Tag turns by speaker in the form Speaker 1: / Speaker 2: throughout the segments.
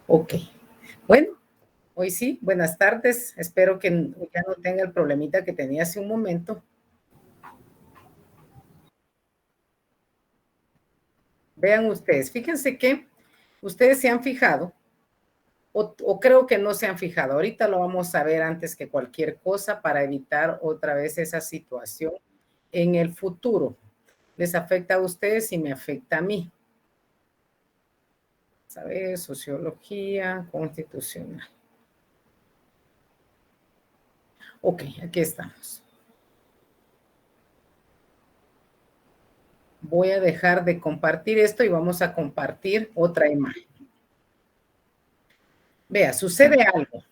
Speaker 1: Ok. Bueno, hoy sí, buenas tardes. Espero que ya no tenga el problemita que tenía hace un momento. Vean ustedes, fíjense que ustedes se han fijado, o creo que no se han fijado. Ahorita lo vamos a ver antes que cualquier cosa para evitar otra vez esa situación en el futuro. Les afecta a ustedes y me afecta a mí. ¿Sabes? Sociología constitucional. Ok, aquí estamos. Voy a dejar de compartir esto y vamos a compartir otra imagen. Vea, sucede algo.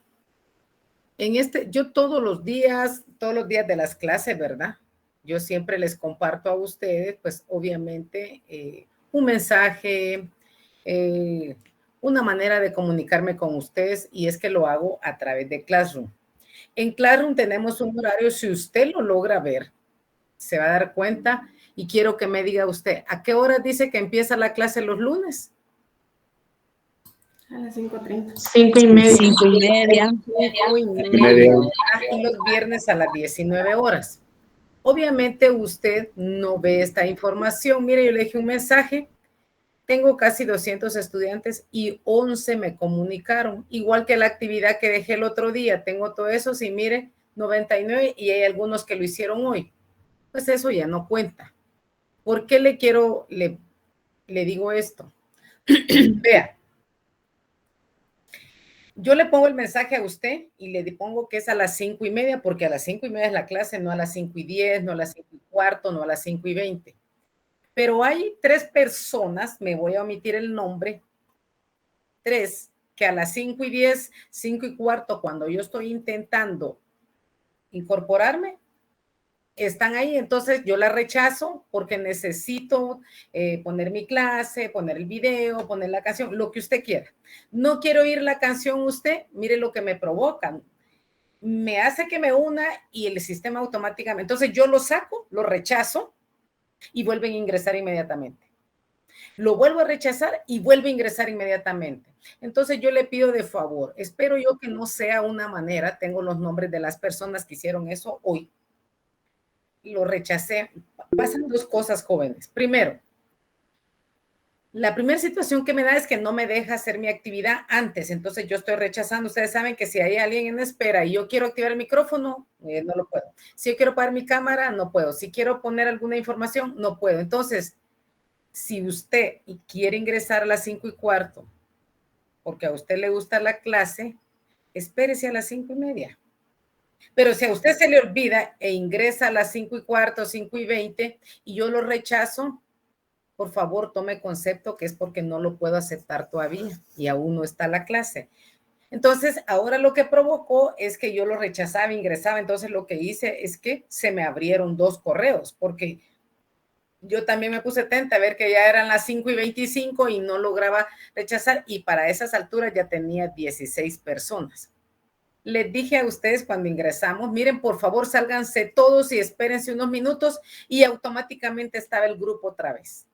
Speaker 1: Yo todos los días de las clases, ¿verdad? Yo siempre les comparto a ustedes, pues obviamente, un mensaje, eh, una manera de comunicarme con ustedes, y es que lo hago a través de Classroom. En Classroom tenemos un horario, si usted lo logra ver, se va a dar cuenta, y quiero que me diga usted, ¿a qué hora dice que empieza la clase los lunes?
Speaker 2: A las 5:30.
Speaker 3: 5:30.
Speaker 1: 5:30. 5:30. Y los viernes a las 19 horas. Obviamente usted no ve esta información. Mire, yo le dejé un mensaje. Tengo casi 200 estudiantes y 11 me comunicaron. Igual que la actividad que dejé el otro día. Tengo todo eso. Sí, mire, 99 y hay algunos que lo hicieron hoy. Pues eso ya no cuenta. ¿Por qué le digo esto? Vea. Yo le pongo el mensaje a usted y le pongo que es a las 5:30, porque a las 5:30 es la clase, no a las 5:10, no a las 5:15, no a las 5:20. Pero hay 3 personas, me voy a omitir el nombre, 3, que a las 5:10, 5:15, cuando yo estoy intentando incorporarme, están ahí. Entonces yo la rechazo porque necesito poner mi clase, poner el video, poner la canción, lo que usted quiera. No quiero oír la canción usted, mire lo que me provocan. Me hace que me una y el sistema automáticamente. Entonces yo lo saco, lo rechazo y vuelven a ingresar inmediatamente. Lo vuelvo a rechazar y vuelve a ingresar inmediatamente. Entonces yo le pido de favor, espero yo que no sea una manera, tengo los nombres de las personas que hicieron eso hoy. Lo rechacé. Pasan 2 cosas, jóvenes. Primero, la primera situación que me da es que no me deja hacer mi actividad antes, entonces yo estoy rechazando. Ustedes saben que si hay alguien en espera y yo quiero activar el micrófono, no lo puedo. Si yo quiero apagar mi cámara, no puedo. Si quiero poner alguna información, no puedo. Entonces, si usted quiere ingresar a las 5:15, porque a usted le gusta la clase, espérese a las 5:30. Pero si a usted se le olvida e ingresa a las 5:15, 5:20 y yo lo rechazo, por favor, tome concepto que es porque no lo puedo aceptar todavía y aún no está la clase. Entonces, ahora lo que provocó es que yo lo rechazaba, ingresaba. Entonces, lo que hice es que se me abrieron 2 correos, porque yo también me puse atenta a ver que ya eran las 5:25 y no lograba rechazar, y para esas alturas ya tenía 16 personas. Les dije a ustedes cuando ingresamos, miren, por favor, sálganse todos y espérense unos minutos, y automáticamente estaba el grupo otra vez.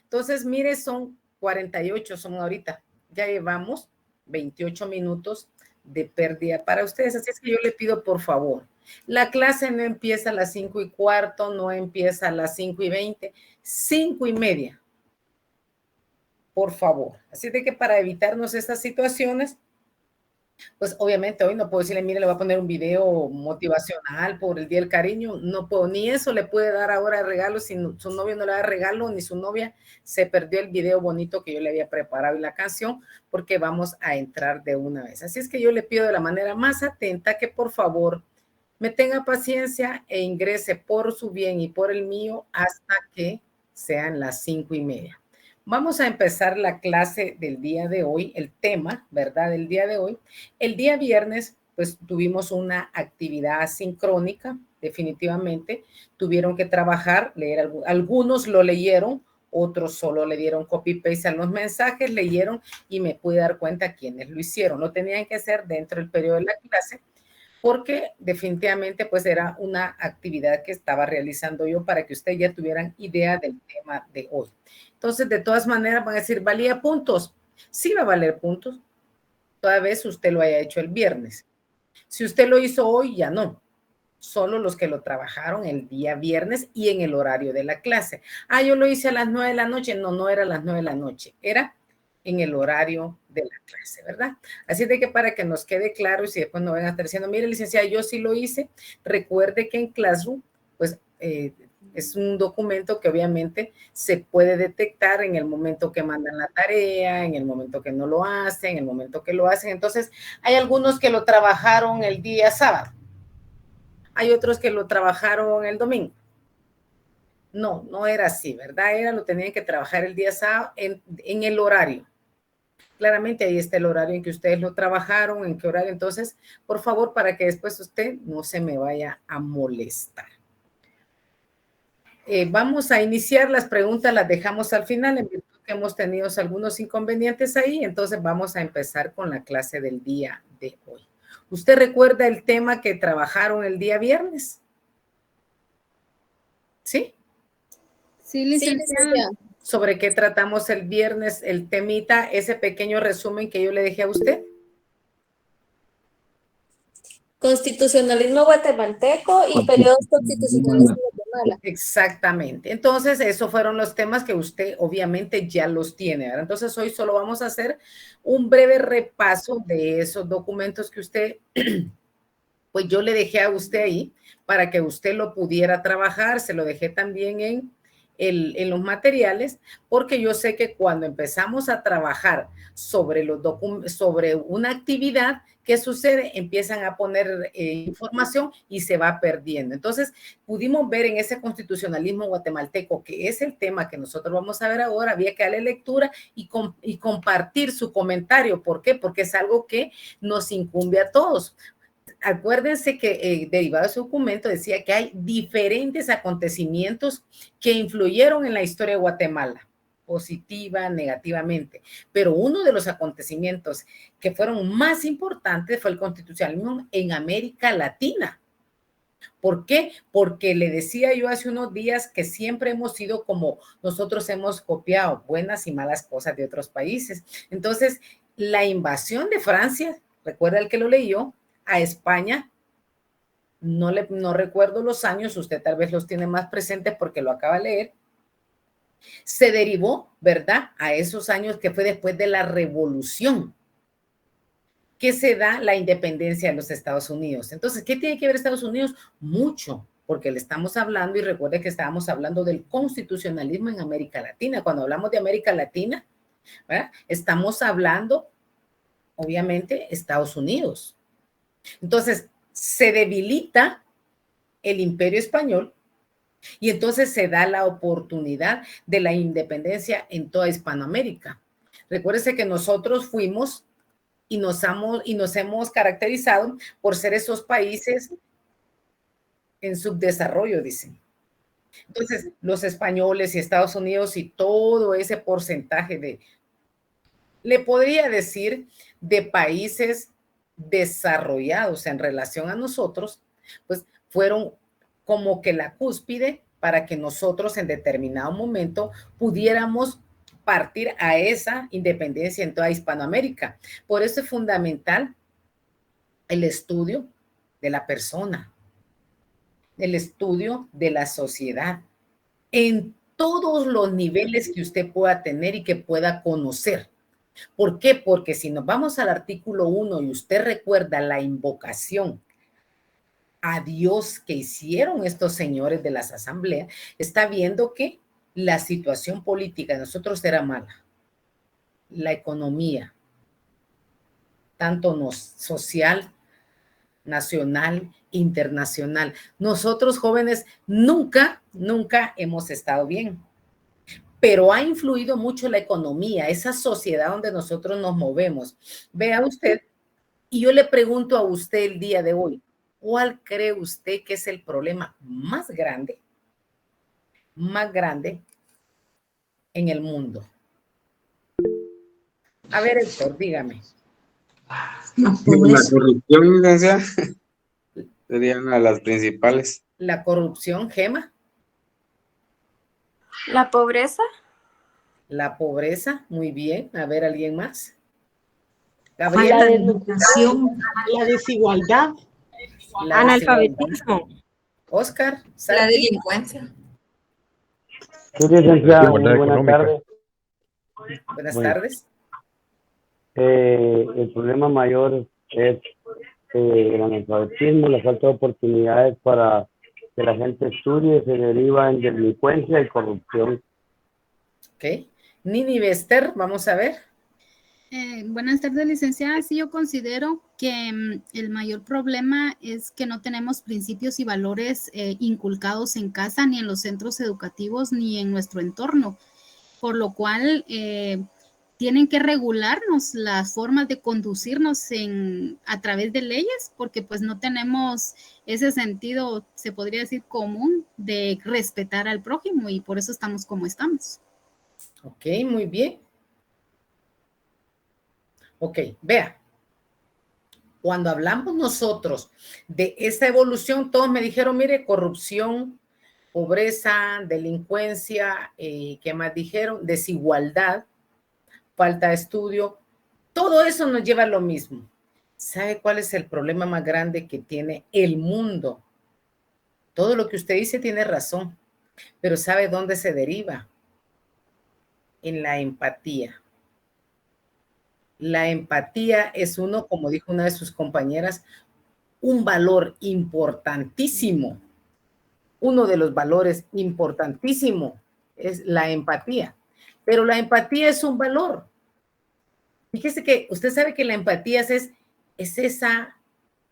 Speaker 1: Entonces, mire, son 48, son ahorita. Ya llevamos 28 minutos de pérdida para ustedes. Así es que yo le pido, por favor, la clase no empieza a las 5:15, no empieza a las 5:20, 5:30. Por favor. Así de que para evitarnos estas situaciones, pues obviamente hoy no puedo decirle, mire, le voy a poner un video motivacional por el Día del Cariño. No puedo, ni eso le puede dar ahora regalo. Si su novio no le da regalo, ni su novia, se perdió el video bonito que yo le había preparado y la canción, porque vamos a entrar de una vez. Así es que yo le pido de la manera más atenta que por favor me tenga paciencia e ingrese por su bien y por el mío hasta que sean las 5:30. Vamos a empezar la clase del día de hoy, el tema, ¿verdad? Del día de hoy. El día viernes, pues tuvimos una actividad asincrónica, definitivamente. Tuvieron que trabajar, leer, algunos lo leyeron, otros solo le dieron copy-paste a los mensajes, leyeron y me pude dar cuenta quiénes lo hicieron. Lo tenían que hacer dentro del periodo de la clase, porque definitivamente pues era una actividad que estaba realizando yo para que ustedes ya tuvieran idea del tema de hoy. Entonces, de todas maneras van a decir, ¿valía puntos? Sí va a valer puntos, toda vez usted lo haya hecho el viernes. Si usted lo hizo hoy, ya no. Solo los que lo trabajaron el día viernes y en el horario de la clase. Ah, yo lo hice a las 9 de la noche. No, no era a las 9 de la noche. Era en el horario de la clase, ¿verdad? Así de que para que nos quede claro y si después no vengan a estar diciendo, mire, licenciada, yo sí lo hice, recuerde que en Classroom, pues es un documento que obviamente se puede detectar en el momento que mandan la tarea, en el momento que no lo hacen, en el momento que lo hacen. Entonces, hay algunos que lo trabajaron el día sábado, hay otros que lo trabajaron el domingo. No, no era así, ¿verdad? Lo tenían que trabajar el día sábado en el horario. Claramente ahí está el horario en que ustedes lo trabajaron, en qué horario. Entonces, por favor, para que después usted no se me vaya a molestar. Vamos a iniciar las preguntas, las dejamos al final, en virtud que hemos tenido algunos inconvenientes ahí, entonces vamos a empezar con la clase del día de hoy. ¿Usted recuerda el tema que trabajaron el día viernes? ¿Sí?
Speaker 2: Sí, licenciada.
Speaker 1: ¿Sobre qué tratamos el viernes, el temita, ese pequeño resumen que yo le dejé a usted?
Speaker 3: Constitucionalismo guatemalteco y periodos constitucionales en Guatemala.
Speaker 1: Exactamente. Entonces, esos fueron los temas que usted obviamente ya los tiene, ¿verdad? Entonces, hoy solo vamos a hacer un breve repaso de esos documentos que usted, pues yo le dejé a usted ahí para que usted lo pudiera trabajar. Se lo dejé también en los materiales, porque yo sé que cuando empezamos a trabajar sobre una actividad, ¿qué sucede? Empiezan a poner información y se va perdiendo. Entonces, pudimos ver en ese constitucionalismo guatemalteco, que es el tema que nosotros vamos a ver ahora, había que darle lectura y compartir su comentario. ¿Por qué? Porque es algo que nos incumbe a todos. Acuérdense que derivado de su documento decía que hay diferentes acontecimientos que influyeron en la historia de Guatemala, positiva, negativamente, pero uno de los acontecimientos que fueron más importantes fue el constitucionalismo en América Latina. ¿Por qué? Porque le decía yo hace unos días que siempre hemos sido como nosotros hemos copiado buenas y malas cosas de otros países. Entonces, la invasión de Francia, recuerda el que lo leyó, a España, no recuerdo los años, usted tal vez los tiene más presentes porque lo acaba de leer, se derivó, ¿verdad?, a esos años que fue después de la revolución que se da la independencia de los Estados Unidos. Entonces, ¿qué tiene que ver Estados Unidos? Mucho, porque le estamos hablando, y recuerde que estábamos hablando del constitucionalismo en América Latina. Cuando hablamos de América Latina, ¿verdad?, estamos hablando, obviamente, Estados Unidos. Entonces, se debilita el imperio español y entonces se da la oportunidad de la independencia en toda Hispanoamérica. Recuérdese que nosotros fuimos y nos hemos caracterizado por ser esos países en subdesarrollo, dicen. Entonces, los españoles y Estados Unidos y todo ese porcentaje le podría decir, de países desarrollados en relación a nosotros, pues fueron como que la cúspide para que nosotros en determinado momento pudiéramos partir a esa independencia en toda Hispanoamérica. Por eso es fundamental el estudio de la persona, el estudio de la sociedad, en todos los niveles que usted pueda tener y que pueda conocer. ¿Por qué? Porque si nos vamos al artículo 1 y usted recuerda la invocación a Dios que hicieron estos señores de las asambleas, está viendo que la situación política de nosotros era mala. La economía, tanto social, nacional, internacional. Nosotros jóvenes nunca hemos estado bien. Pero ha influido mucho la economía, esa sociedad donde nosotros nos movemos. Vea usted, y yo le pregunto a usted el día de hoy, ¿cuál cree usted que es el problema más grande en el mundo? A ver, Héctor, dígame.
Speaker 4: La corrupción, licenciada, sería una de las principales.
Speaker 1: La corrupción, Gema.
Speaker 2: La pobreza.
Speaker 1: La pobreza, muy bien. A ver, ¿alguien más? Gabriela.
Speaker 5: La educación, la desigualdad,
Speaker 1: La
Speaker 2: Analfabetismo.
Speaker 1: Oscar,
Speaker 6: La
Speaker 1: Santi.
Speaker 6: delincuencia.
Speaker 7: Sí, licenciada, muy
Speaker 8: Desigualdad
Speaker 7: buenas
Speaker 8: económica.
Speaker 7: tardes.
Speaker 1: Buenas
Speaker 7: Bueno.
Speaker 1: tardes.
Speaker 7: El problema mayor es el analfabetismo, la falta de oportunidades para que la gente estudie, se deriva en delincuencia y corrupción.
Speaker 1: Ok. Nini Bester, vamos a ver.
Speaker 2: Buenas tardes, licenciada. Sí, yo considero que el mayor problema es que no tenemos principios y valores inculcados en casa, ni en los centros educativos, ni en nuestro entorno, por lo cual tienen que regularnos las formas de conducirnos a través de leyes, porque pues no tenemos ese sentido, se podría decir, común de respetar al prójimo, y por eso estamos como estamos.
Speaker 1: Ok, muy bien. Ok, vea. Cuando hablamos nosotros de esta evolución, todos me dijeron, mire, corrupción, pobreza, delincuencia, ¿qué más dijeron? Desigualdad, falta de estudio. Todo eso nos lleva a lo mismo. ¿Sabe cuál es el problema más grande que tiene el mundo? Todo lo que usted dice tiene razón, pero ¿sabe dónde se deriva? En la empatía. La empatía es uno, como dijo una de sus compañeras, un valor importantísimo. Uno de los valores importantísimos es la empatía. Pero la empatía es un valor. Fíjese que usted sabe que la empatía es esa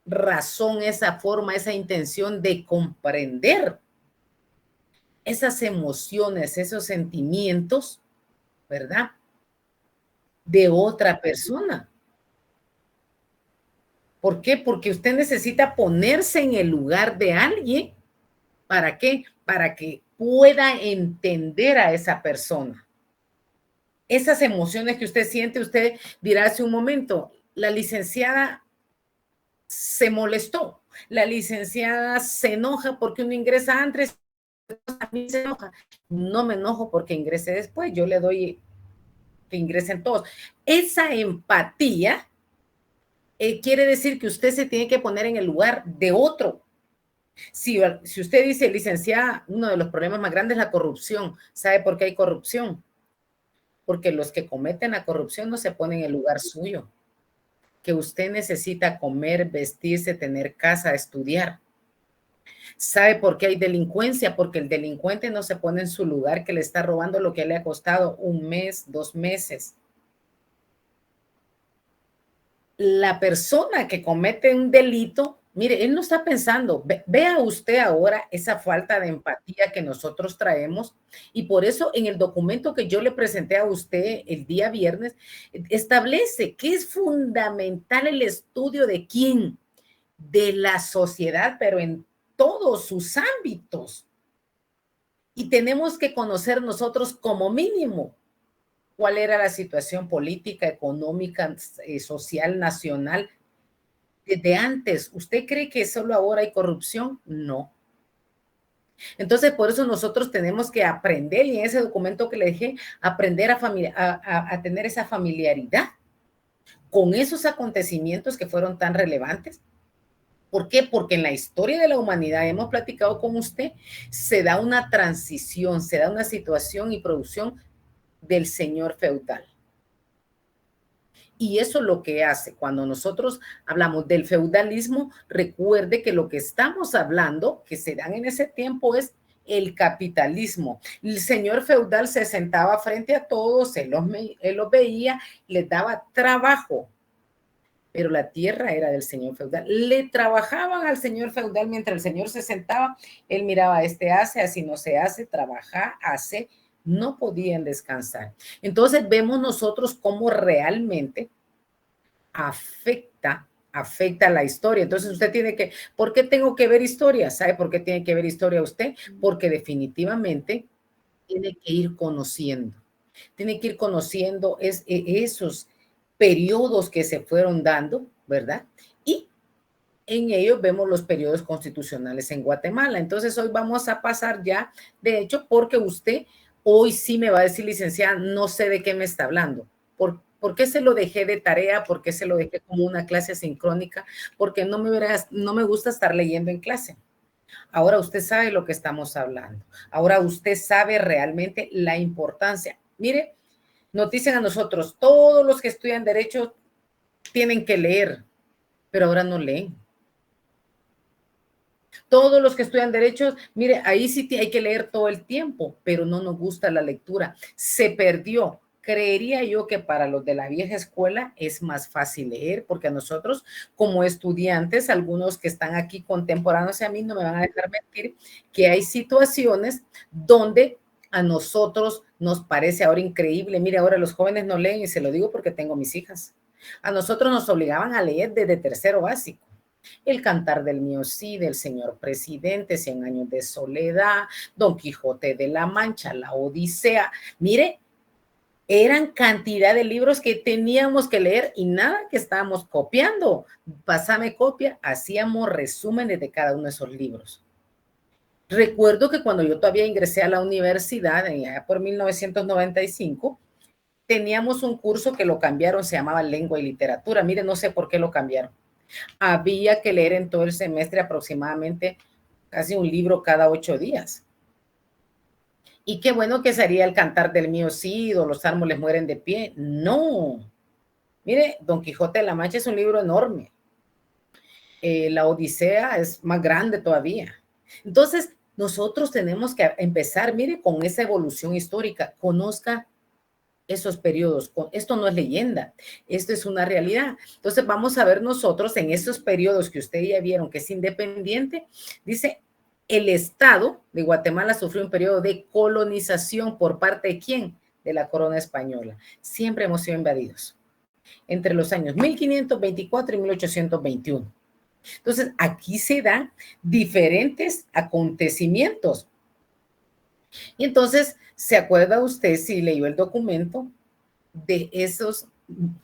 Speaker 1: razón, esa forma, esa intención de comprender esas emociones, esos sentimientos, ¿verdad? De otra persona. ¿Por qué? Porque usted necesita ponerse en el lugar de alguien. ¿Para qué? Para que pueda entender a esa persona. Esas emociones que usted siente, usted dirá hace un momento, la licenciada se molestó, la licenciada se enoja porque uno ingresa antes, a mí se enoja. No me enojo porque ingrese después, yo le doy que ingresen todos. Esa empatía quiere decir que usted se tiene que poner en el lugar de otro. Si usted dice, licenciada, uno de los problemas más grandes es la corrupción. ¿Sabe por qué hay corrupción? Porque los que cometen la corrupción no se ponen en el lugar suyo. Que usted necesita comer, vestirse, tener casa, estudiar. ¿Sabe por qué hay delincuencia? Porque el delincuente no se pone en su lugar, que le está robando lo que le ha costado 1 mes, 2 meses. La persona que comete un delito, mire, él no está pensando, vea usted ahora esa falta de empatía que nosotros traemos, y por eso en el documento que yo le presenté a usted el día viernes, establece que es fundamental el estudio de quién, de la sociedad, pero en todos sus ámbitos. Y tenemos que conocer nosotros como mínimo cuál era la situación política, económica, social, nacional, desde antes. ¿Usted cree que solo ahora hay corrupción? No. Entonces, por eso nosotros tenemos que aprender, y en ese documento que le dejé, aprender a tener esa familiaridad con esos acontecimientos que fueron tan relevantes. ¿Por qué? Porque en la historia de la humanidad, hemos platicado con usted, se da una transición, se da una situación y producción del señor feudal. Y eso es lo que hace. Cuando nosotros hablamos del feudalismo, recuerde que lo que estamos hablando, que se dan en ese tiempo, es el capitalismo. El señor feudal se sentaba frente a todos, él los veía, les daba trabajo, pero la tierra era del señor feudal. Le trabajaban al señor feudal mientras el señor se sentaba, él miraba, este hace, así no se hace, trabaja, hace, no podían descansar. Entonces vemos nosotros cómo realmente afecta la historia. Entonces usted tiene que, ¿por qué tengo que ver historia? ¿Sabe por qué tiene que ver historia usted? Porque definitivamente tiene que ir conociendo. Tiene que ir conociendo esos periodos que se fueron dando, ¿verdad? Y en ellos vemos los periodos constitucionales en Guatemala. Entonces hoy vamos a pasar ya, de hecho, porque usted hoy sí me va a decir, licenciada, no sé de qué me está hablando. ¿Por qué se lo dejé de tarea? ¿Por qué se lo dejé como una clase sincrónica? Porque no me gusta estar leyendo en clase. Ahora usted sabe lo que estamos hablando. Ahora usted sabe realmente la importancia. Mire, nos dicen a nosotros, todos los que estudian Derecho tienen que leer, pero ahora no leen. Todos los que estudian Derecho, mire, ahí sí hay que leer todo el tiempo, pero no nos gusta la lectura. Se perdió. Creería yo que para los de la vieja escuela es más fácil leer, porque a nosotros como estudiantes, algunos que están aquí contemporáneos a mí no me van a dejar mentir, que hay situaciones donde a nosotros nos parece ahora increíble. Mire, ahora los jóvenes no leen, y se lo digo porque tengo mis hijas. A nosotros nos obligaban a leer desde tercero básico. El Cantar del Mío Cid, del Señor Presidente, 100 años de soledad, Don Quijote de la Mancha, la Odisea. Mire, eran cantidad de libros que teníamos que leer y nada que estábamos copiando. Pásame copia, hacíamos resúmenes de cada uno de esos libros. Recuerdo que cuando yo todavía ingresé a la universidad, allá por 1995, teníamos un curso que lo cambiaron, se llamaba Lengua y Literatura. Mire, no sé por qué lo cambiaron. Había que leer en todo el semestre aproximadamente casi un libro cada 8 días. Y qué bueno que sería el Cantar del Mío Cid o Los árboles mueren de pie. No. Mire, Don Quijote de la Mancha es un libro enorme. La Odisea es más grande todavía. Entonces, nosotros tenemos que empezar, mire, con esa evolución histórica. Conozca esos periodos. Esto no es leyenda, esto es una realidad. Entonces, vamos a ver nosotros en esos periodos que ustedes ya vieron que es independiente, dice, el Estado de Guatemala sufrió un periodo de colonización por parte de ¿quién? De la corona española. Siempre hemos sido invadidos entre los años 1524 y 1821. Entonces, aquí se dan diferentes acontecimientos. Y entonces, ¿se acuerda usted si leyó el documento de esos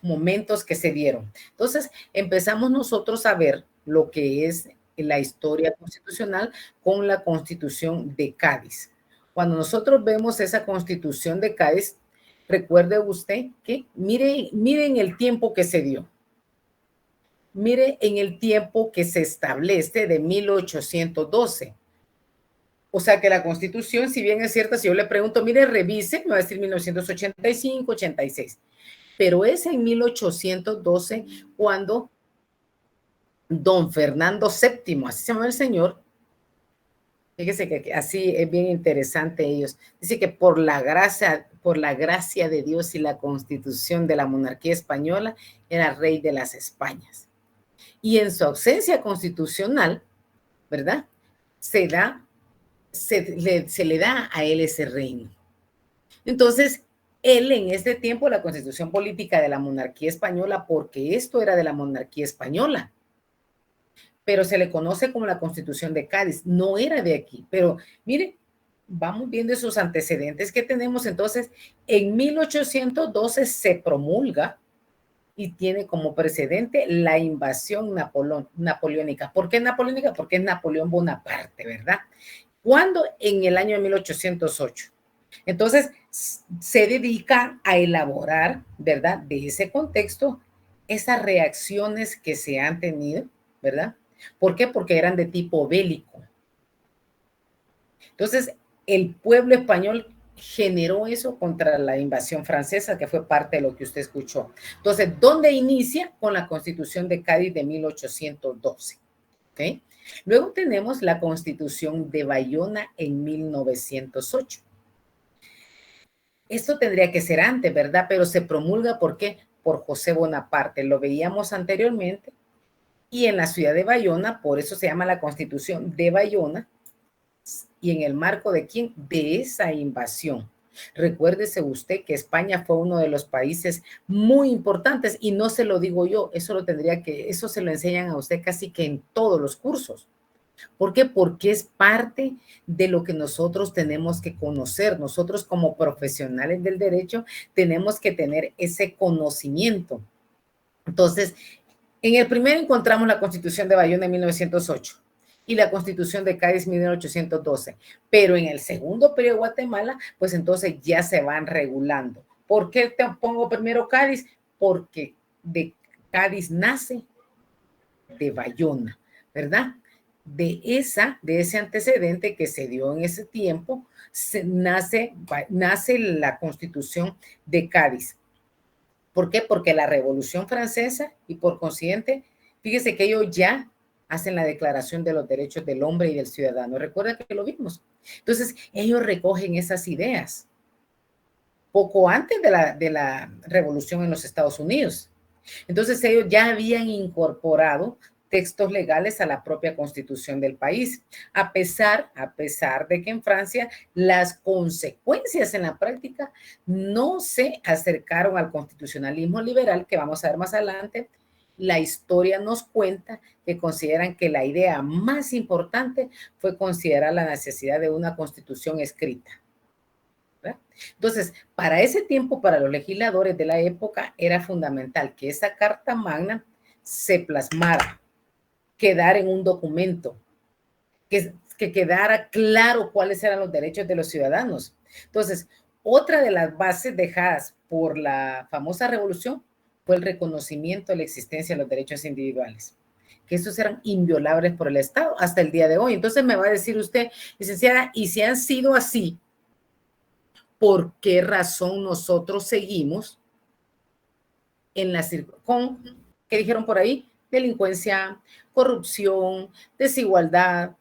Speaker 1: momentos que se dieron? Entonces, empezamos nosotros a ver lo que es la historia constitucional con la Constitución de Cádiz. Cuando nosotros vemos esa Constitución de Cádiz, recuerde usted que miren el tiempo que se dio. Mire en el tiempo que se establece de 1812. O sea que la Constitución, si bien es cierta, si yo le pregunto, mire, revise, me va a decir 1985, 86. Pero es en 1812 cuando Don Fernando VII, así se llama el señor, fíjese que así es bien interesante ellos, dice que por la gracia de Dios y la Constitución de la monarquía española, era rey de las Españas. Y en su ausencia constitucional, ¿verdad? Se le da a él ese reino. Entonces, él en este tiempo, la Constitución política de la monarquía española, porque esto era de la monarquía española, pero se le conoce como la Constitución de Cádiz, no era de aquí, pero mire, vamos viendo esos antecedentes que tenemos. Entonces, en 1812 se promulga y tiene como precedente la invasión napoleónica. ¿Por qué napoleónica? Porque es Napoleón Bonaparte, ¿verdad? ¿Cuándo? En el año de 1808. Entonces, se dedica a elaborar, ¿verdad? De ese contexto, esas reacciones que se han tenido, ¿verdad? ¿Por qué? Porque eran de tipo bélico. Entonces, el pueblo español generó eso contra la invasión francesa, que fue parte de lo que usted escuchó. Entonces, ¿dónde inicia? Con la Constitución de Cádiz de 1812. ¿Okay? Luego tenemos la Constitución de Bayona en 1908. Esto tendría que ser antes, ¿verdad? Pero se promulga, ¿por qué? Por José Bonaparte. Lo veíamos anteriormente. Y en la ciudad de Bayona, por eso se llama la Constitución de Bayona. ¿Y en el marco de quién? De esa invasión. Recuérdese usted que España fue uno de los países muy importantes, y no se lo digo yo, eso se lo enseñan a usted casi que en todos los cursos. ¿Por qué? Porque es parte de lo que nosotros tenemos que conocer. Nosotros como profesionales del derecho tenemos que tener ese conocimiento. Entonces, en el primero encontramos la Constitución de Bayona en 1908 y la Constitución de Cádiz 1812, pero en el segundo periodo de Guatemala, pues entonces ya se van regulando. ¿Por qué te pongo primero Cádiz? porque de Cádiz nace de Bayona, ¿verdad? De ese antecedente que se dio en ese tiempo, nace la Constitución de Cádiz. ¿Por qué? Porque la Revolución Francesa y por consiguiente, fíjese que ellos ya hacen la Declaración de los Derechos del Hombre y del Ciudadano. Recuerda que lo vimos. Entonces, ellos recogen esas ideas poco antes de la Revolución en los Estados Unidos. Entonces, ellos ya habían incorporado textos legales a la propia Constitución del país, a pesar de que en Francia las consecuencias en la práctica no se acercaron al constitucionalismo liberal, que vamos a ver más adelante. La historia nos cuenta que consideran que la idea más importante fue considerar la necesidad de una constitución escrita. ¿Verdad? Entonces, para ese tiempo, para los legisladores de la época, era fundamental que esa Carta Magna se plasmara, quedar en un documento, que quedara claro cuáles eran los derechos de los ciudadanos. Entonces, otra de las bases dejadas por la famosa revolución fue el reconocimiento de la existencia de los derechos individuales, que esos eran inviolables por el Estado hasta el día de hoy. Entonces me va a decir usted, licenciada, y si han sido así, ¿por qué razón nosotros seguimos en la con, ¿qué dijeron por ahí? Delincuencia, corrupción, desigualdad.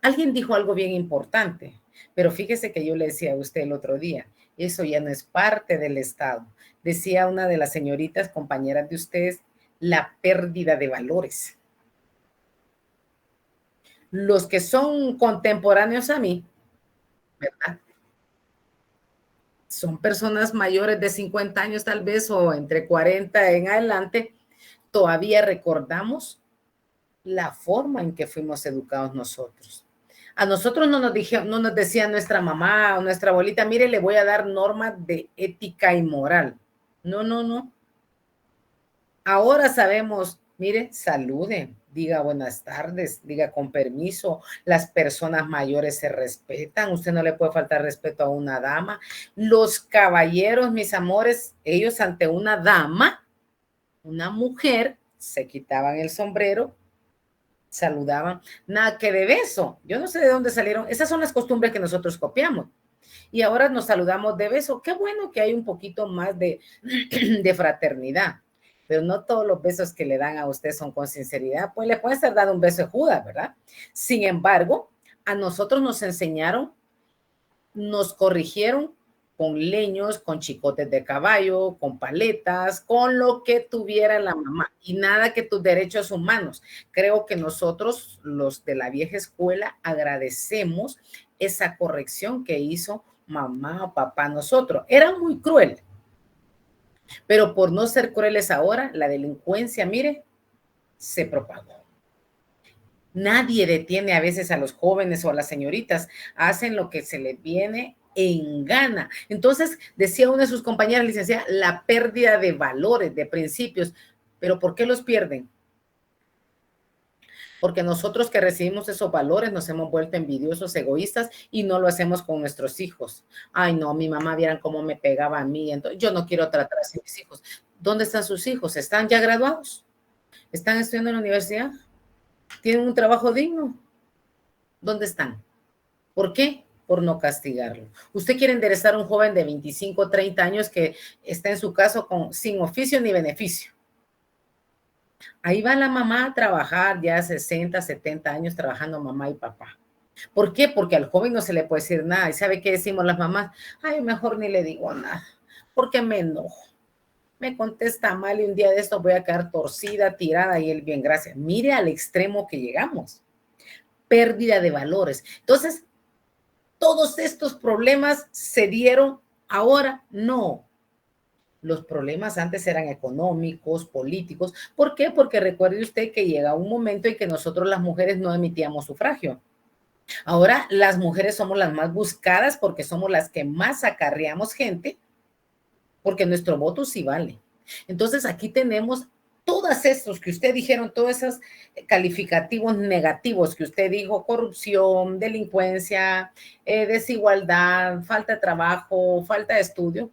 Speaker 1: Alguien dijo algo bien importante, pero fíjese que yo le decía a usted el otro día, eso ya no es parte del Estado. Decía una de las señoritas compañeras de ustedes, la pérdida de valores. Los que son contemporáneos a mí, ¿verdad? Son personas mayores de 50 años tal vez o entre 40 en adelante, todavía recordamos la forma en que fuimos educados nosotros. A nosotros no nos decía nuestra mamá o nuestra abuelita, mire, le voy a dar normas de ética y moral. No. Ahora sabemos, mire, salude, diga buenas tardes, diga con permiso, las personas mayores se respetan, usted no le puede faltar respeto a una dama. Los caballeros, mis amores, ellos ante una dama, una mujer, se quitaban el sombrero, saludaban, nada que de beso. Yo no sé de dónde salieron. Esas son las costumbres que nosotros copiamos. Y ahora nos saludamos de beso. Qué bueno que hay un poquito más de fraternidad. Pero no todos los besos que le dan a usted son con sinceridad. Pues le puede ser dado un beso de Judas, ¿verdad? Sin embargo, a nosotros nos enseñaron, nos corrigieron con leños, con chicotes de caballo, con paletas, con lo que tuviera la mamá y nada que tus derechos humanos. Creo que nosotros, los de la vieja escuela, agradecemos esa corrección que hizo mamá o papá a nosotros. Era muy cruel, pero por no ser crueles ahora, la delincuencia, mire, se propagó. Nadie detiene a veces a los jóvenes o a las señoritas, hacen lo que se les viene en gana. Entonces, decía una de sus compañeras, licenciada, la pérdida de valores, de principios. ¿Pero por qué los pierden? Porque nosotros que recibimos esos valores nos hemos vuelto envidiosos, egoístas y no lo hacemos con nuestros hijos. Ay, no, mi mamá vieran cómo me pegaba a mí, entonces yo no quiero tratar así a mis hijos. ¿Dónde están sus hijos? ¿Están ya graduados? ¿Están estudiando en la universidad? ¿Tienen un trabajo digno? ¿Dónde están? ¿Por qué? Por no castigarlo. Usted quiere enderezar a un joven de 25, 30 años que está en su caso sin oficio ni beneficio. Ahí va la mamá a trabajar ya 60, 70 años trabajando mamá y papá. ¿Por qué? Porque al joven no se le puede decir nada. ¿Y sabe qué decimos las mamás? Ay, mejor ni le digo nada, porque me enojo. Me contesta mal y un día de esto voy a quedar torcida, tirada y él bien, gracias. Mire al extremo que llegamos. Pérdida de valores. Entonces, todos estos problemas se dieron ahora, no. Los problemas antes eran económicos, políticos. ¿Por qué? Porque recuerde usted que llega un momento en que nosotros las mujeres no emitíamos sufragio. Ahora las mujeres somos las más buscadas porque somos las que más acarreamos gente, porque nuestro voto sí vale. Entonces aquí tenemos todos estos que usted dijeron, todos esos calificativos negativos que usted dijo, corrupción, delincuencia, desigualdad, falta de trabajo, falta de estudio.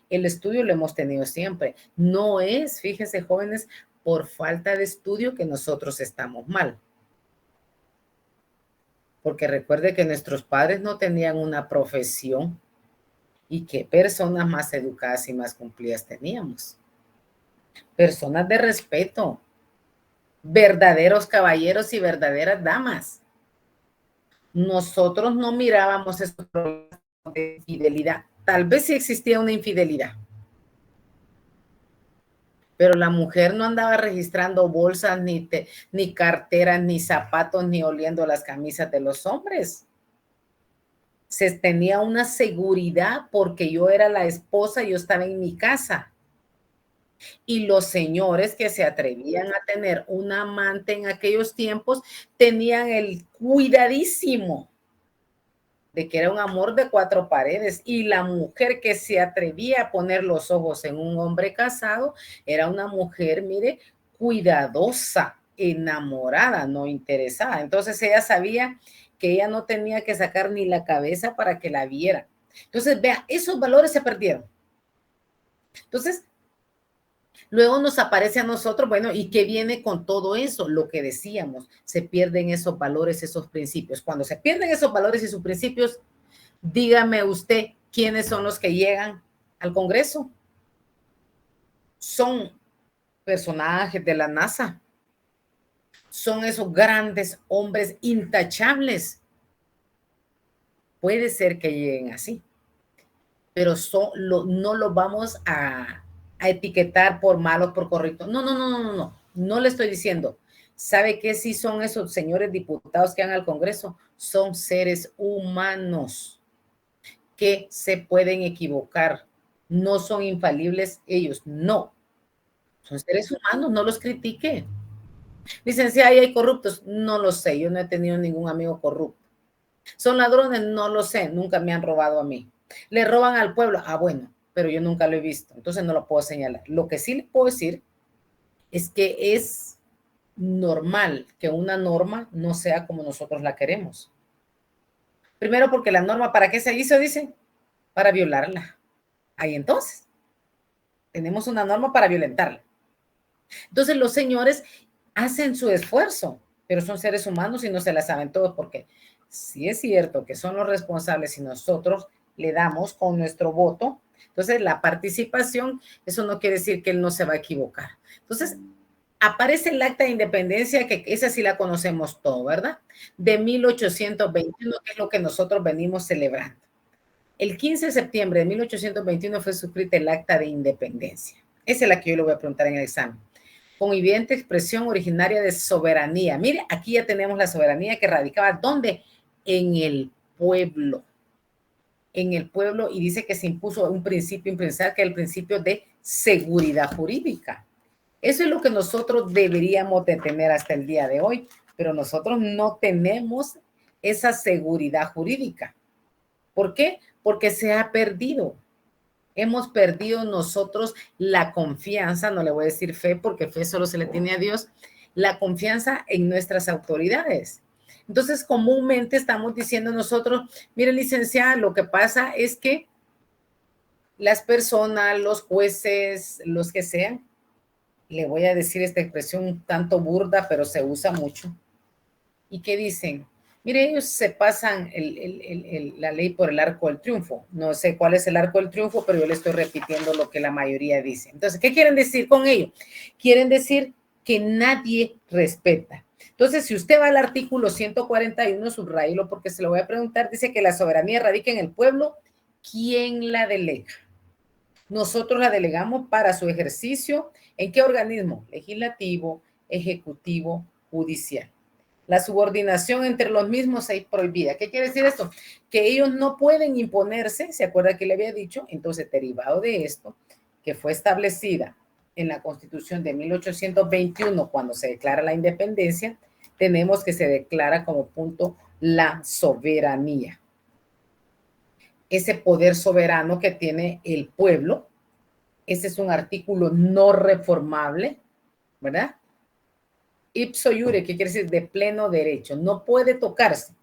Speaker 1: El estudio lo hemos tenido siempre. No es, fíjense, jóvenes, por falta de estudio que nosotros estamos mal. Porque recuerde que nuestros padres no tenían una profesión y qué personas más educadas y más cumplidas teníamos. Personas de respeto, verdaderos caballeros y verdaderas damas. Nosotros no mirábamos esos problemas de infidelidad. Tal vez sí existía una infidelidad, pero la mujer no andaba registrando bolsas, ni carteras, ni zapatos, ni oliendo las camisas de los hombres. Se tenía una seguridad porque yo era la esposa, yo estaba en mi casa. Y los señores que se atrevían a tener un amante en aquellos tiempos tenían el cuidadísimo de que era un amor de cuatro paredes, y la mujer que se atrevía a poner los ojos en un hombre casado era una mujer, mire, cuidadosa, enamorada, no interesada. Entonces ella sabía que ella no tenía que sacar ni la cabeza para que la viera. Entonces, vea, esos valores se perdieron. Entonces, luego nos aparece a nosotros, bueno, ¿y qué viene con todo eso? Lo que decíamos, se pierden esos valores, esos principios. Cuando se pierden esos valores y sus principios, dígame usted, ¿quiénes son los que llegan al Congreso? Son personajes de la NASA. Son esos grandes hombres intachables. Puede ser que lleguen así, pero no los vamos a etiquetar por malos, por correctos. No le estoy diciendo. ¿Sabe qué sí son esos señores diputados que van al Congreso? Son seres humanos que se pueden equivocar. No son infalibles ellos, no. Son seres humanos, no los critique. Licenciada, ¿y hay corruptos? No lo sé, yo no he tenido ningún amigo corrupto. ¿Son ladrones? No lo sé, nunca me han robado a mí. ¿Le roban al pueblo? Ah, bueno, pero yo nunca lo he visto, entonces no lo puedo señalar. Lo que sí le puedo decir es que es normal que una norma no sea como nosotros la queremos. Primero porque la norma, ¿para qué se hizo? Dice, para violarla. Ahí entonces, tenemos una norma para violentarla. Entonces los señores hacen su esfuerzo, pero son seres humanos y no se la saben todos, porque sí es cierto que son los responsables y nosotros le damos con nuestro voto. Entonces la participación, eso no quiere decir que él no se va a equivocar. Entonces aparece el acta de independencia, que esa sí la conocemos todo, ¿verdad? De 1821, que es lo que nosotros venimos celebrando. El 15 de septiembre de 1821 fue suscrita el acta de independencia. Esa es la que yo le voy a preguntar en el examen. Con evidente expresión originaria de soberanía. Mire, aquí ya tenemos la soberanía que radicaba, ¿dónde? En el pueblo. En el pueblo, y dice que se impuso un principio imprescindible, que es el principio de seguridad jurídica. Eso es lo que nosotros deberíamos de tener hasta el día de hoy, pero nosotros no tenemos esa seguridad jurídica. ¿Por qué? Porque se ha perdido. Hemos perdido nosotros la confianza, no le voy a decir fe, porque fe solo se le tiene a Dios, la confianza en nuestras autoridades. Entonces, comúnmente estamos diciendo nosotros, mire, licenciada, lo que pasa es que las personas, los jueces, los que sean, le voy a decir esta expresión un tanto burda, pero se usa mucho, y que dicen, mire, ellos se pasan la ley por el arco del triunfo. No sé cuál es el arco del triunfo, pero yo le estoy repitiendo lo que la mayoría dice. Entonces, ¿qué quieren decir con ello? Quieren decir que nadie respeta. Entonces, si usted va al artículo 141, subrayelo porque se lo voy a preguntar, dice que la soberanía radica en el pueblo. ¿Quién la delega? Nosotros la delegamos para su ejercicio. ¿En qué organismo? Legislativo, ejecutivo, judicial. La subordinación entre los mismos es prohibida. ¿Qué quiere decir esto? Que ellos no pueden imponerse, ¿se acuerda que le había dicho? Entonces, derivado de esto, que fue establecida en la Constitución de 1821, cuando se declara la independencia, tenemos que se declara como punto la soberanía. Ese poder soberano que tiene el pueblo, ese es un artículo no reformable, ¿verdad? Ipso iure, que quiere decir de pleno derecho, no puede tocarse.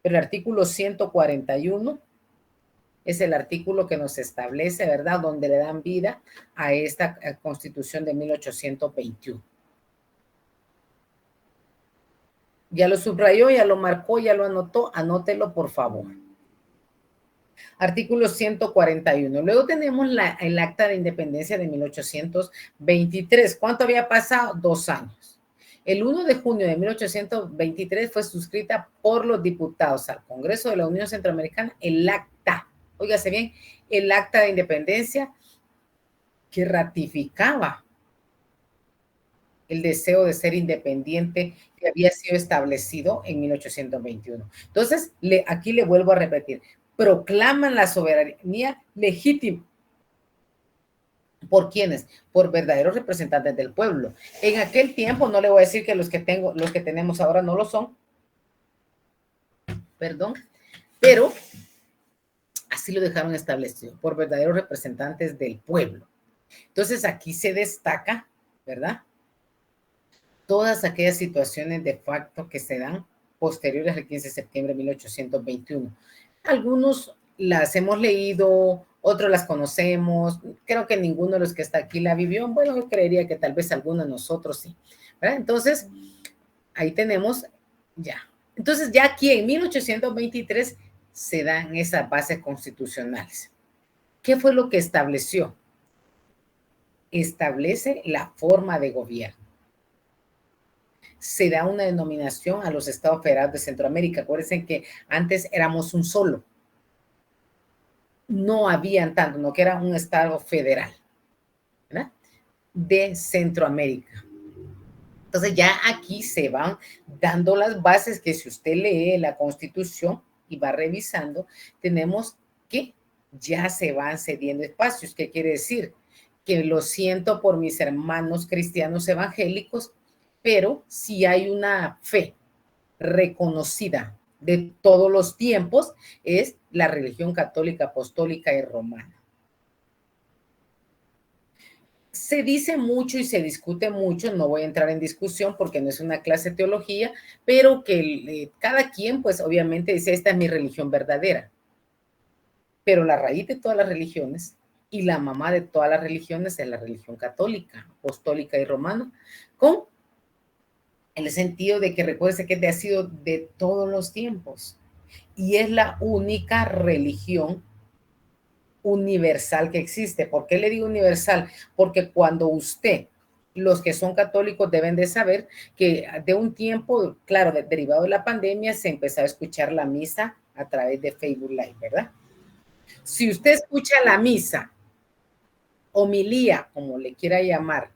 Speaker 1: Pero el artículo 141 es el artículo que nos establece, ¿verdad?, donde le dan vida a esta Constitución de 1821. Ya lo subrayó, ya lo marcó, ya lo anotó, anótelo por favor. Artículo 141. Luego tenemos el Acta de Independencia de 1823. ¿Cuánto había pasado? 2 años. El 1 de junio de 1823 fue suscrita por los diputados al Congreso de la Unión Centroamericana el acta, óigase bien, el Acta de Independencia que ratificaba el deseo de ser independiente que había sido establecido en 1821. Entonces, aquí le vuelvo a repetir, proclaman la soberanía legítima. ¿Por quiénes? Por verdaderos representantes del pueblo. En aquel tiempo, no le voy a decir que los que tenemos ahora no lo son, perdón, pero así lo dejaron establecido, por verdaderos representantes del pueblo. Entonces, aquí se destaca, ¿verdad?, todas aquellas situaciones de facto que se dan posteriores al 15 de septiembre de 1821. Algunos las hemos leído, otros las conocemos, creo que ninguno de los que está aquí la vivió, bueno, yo creería que tal vez alguno de nosotros sí, ¿verdad? Entonces, ahí tenemos ya. Entonces, ya aquí en 1823 se dan esas bases constitucionales. ¿Qué fue lo que estableció? Establece la forma de gobierno. Se da una denominación a los estados federados de Centroamérica. Acuérdense que antes éramos un solo. No habían tanto, no que era un estado federal, ¿verdad?, de Centroamérica. Entonces ya aquí se van dando las bases que si usted lee la Constitución y va revisando, tenemos que ya se van cediendo espacios. ¿Qué quiere decir? Que lo siento por mis hermanos cristianos evangélicos, pero si hay una fe reconocida de todos los tiempos, es la religión católica, apostólica y romana. Se dice mucho y se discute mucho, no voy a entrar en discusión porque no es una clase de teología, pero que cada quien, pues obviamente dice, esta es mi religión verdadera. Pero la raíz de todas las religiones y la mamá de todas las religiones es la religión católica, apostólica y romana, con el sentido de que recuerde que ha sido de todos los tiempos y es la única religión universal que existe. ¿Por qué le digo universal? Porque cuando usted, los que son católicos deben de saber que de un tiempo, claro, derivado de la pandemia, se empezó a escuchar la misa a través de Facebook Live, ¿verdad? Si usted escucha la misa, homilía, como le quiera llamar,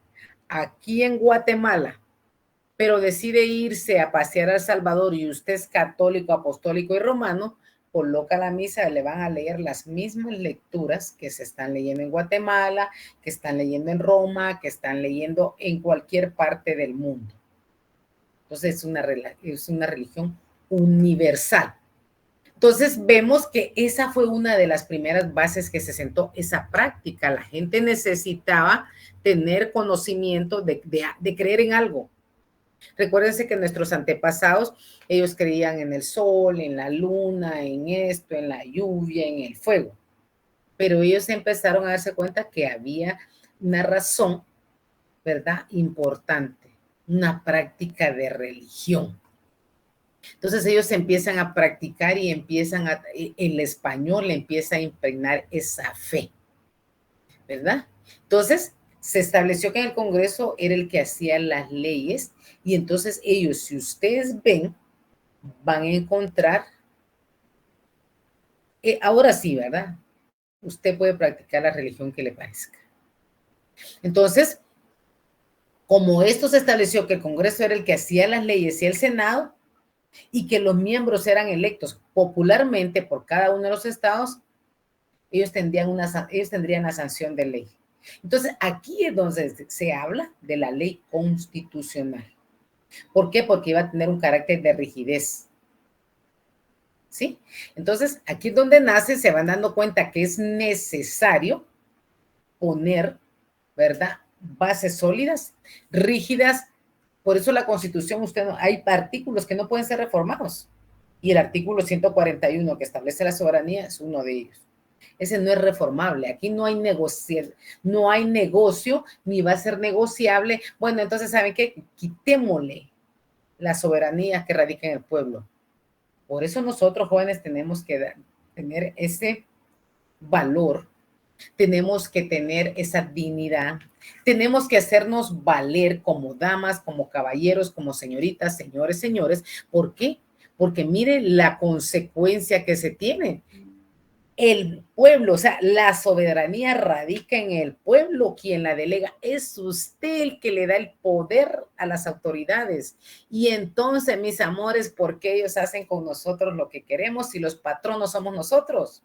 Speaker 1: aquí en Guatemala, pero decide irse a pasear a El Salvador y usted es católico, apostólico y romano, coloca la misa y le van a leer las mismas lecturas que se están leyendo en Guatemala, que están leyendo en Roma, que están leyendo en cualquier parte del mundo. Entonces es una religión universal. Entonces vemos que esa fue una de las primeras bases que se sentó, esa práctica. La gente necesitaba tener conocimiento de creer en algo. Recuérdense que nuestros antepasados, ellos creían en el sol, en la luna, en esto, en la lluvia, en el fuego. Pero ellos empezaron a darse cuenta que había una razón, ¿verdad?, importante, una práctica de religión. Entonces ellos empiezan a practicar y el español le empieza a impregnar esa fe, ¿verdad? Entonces se estableció que en el Congreso era el que hacía las leyes y entonces ellos, si ustedes ven, van a encontrar, ahora sí, ¿verdad? Usted puede practicar la religión que le parezca. Entonces, como esto se estableció que el Congreso era el que hacía las leyes y el Senado, y que los miembros eran electos popularmente por cada uno de los estados, ellos tendrían la sanción de ley. Entonces, aquí es donde se habla de la ley constitucional. ¿Por qué? Porque iba a tener un carácter de rigidez. ¿Sí? Entonces, aquí es donde nace, se van dando cuenta que es necesario poner, ¿verdad?, bases sólidas, rígidas. Por eso la Constitución, hay artículos que no pueden ser reformados. Y el artículo 141 que establece la soberanía es uno de ellos. Ese no es reformable. Aquí no hay negocio, ni va a ser negociable. Bueno, entonces, ¿saben qué? Quitémosle la soberanía que radica en el pueblo. Por eso nosotros, jóvenes, tenemos que tener ese valor, tenemos que tener esa dignidad, tenemos que hacernos valer como damas, como caballeros, como señoritas, señores. ¿Por qué? Porque mire la consecuencia que se tiene. El pueblo, o sea, la soberanía radica en el pueblo, quien la delega. Es usted el que le da el poder a las autoridades. Y entonces, mis amores, ¿por qué ellos hacen con nosotros lo que queremos si los patronos somos nosotros?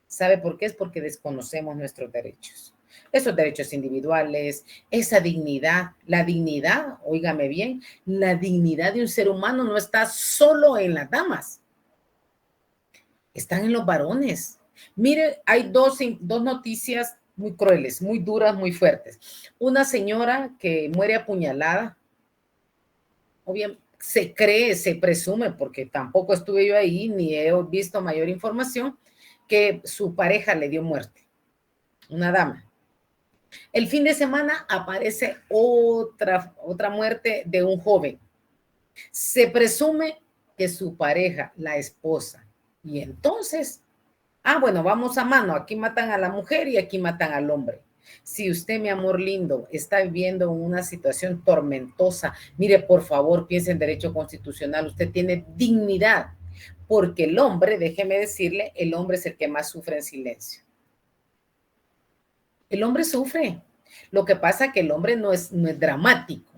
Speaker 1: ¿Sabe por qué? Es porque desconocemos nuestros derechos. Esos derechos individuales, esa dignidad, la dignidad, óigame bien, la dignidad de un ser humano no está solo en las damas. Están en los varones. Mire, hay dos noticias muy crueles, muy duras, muy fuertes. Una señora que muere apuñalada, obviamente se cree, se presume, porque tampoco estuve yo ahí ni he visto mayor información, que su pareja le dio muerte, una dama. El fin de semana aparece otra muerte de un joven. Se presume que su pareja, la esposa, y entonces, bueno, vamos a mano, aquí matan a la mujer y aquí matan al hombre. Si usted, mi amor lindo, está viviendo una situación tormentosa, mire, por favor, piense en derecho constitucional, usted tiene dignidad, porque el hombre, déjeme decirle, el hombre es el que más sufre en silencio. El hombre sufre. Lo que pasa es que el hombre no es dramático.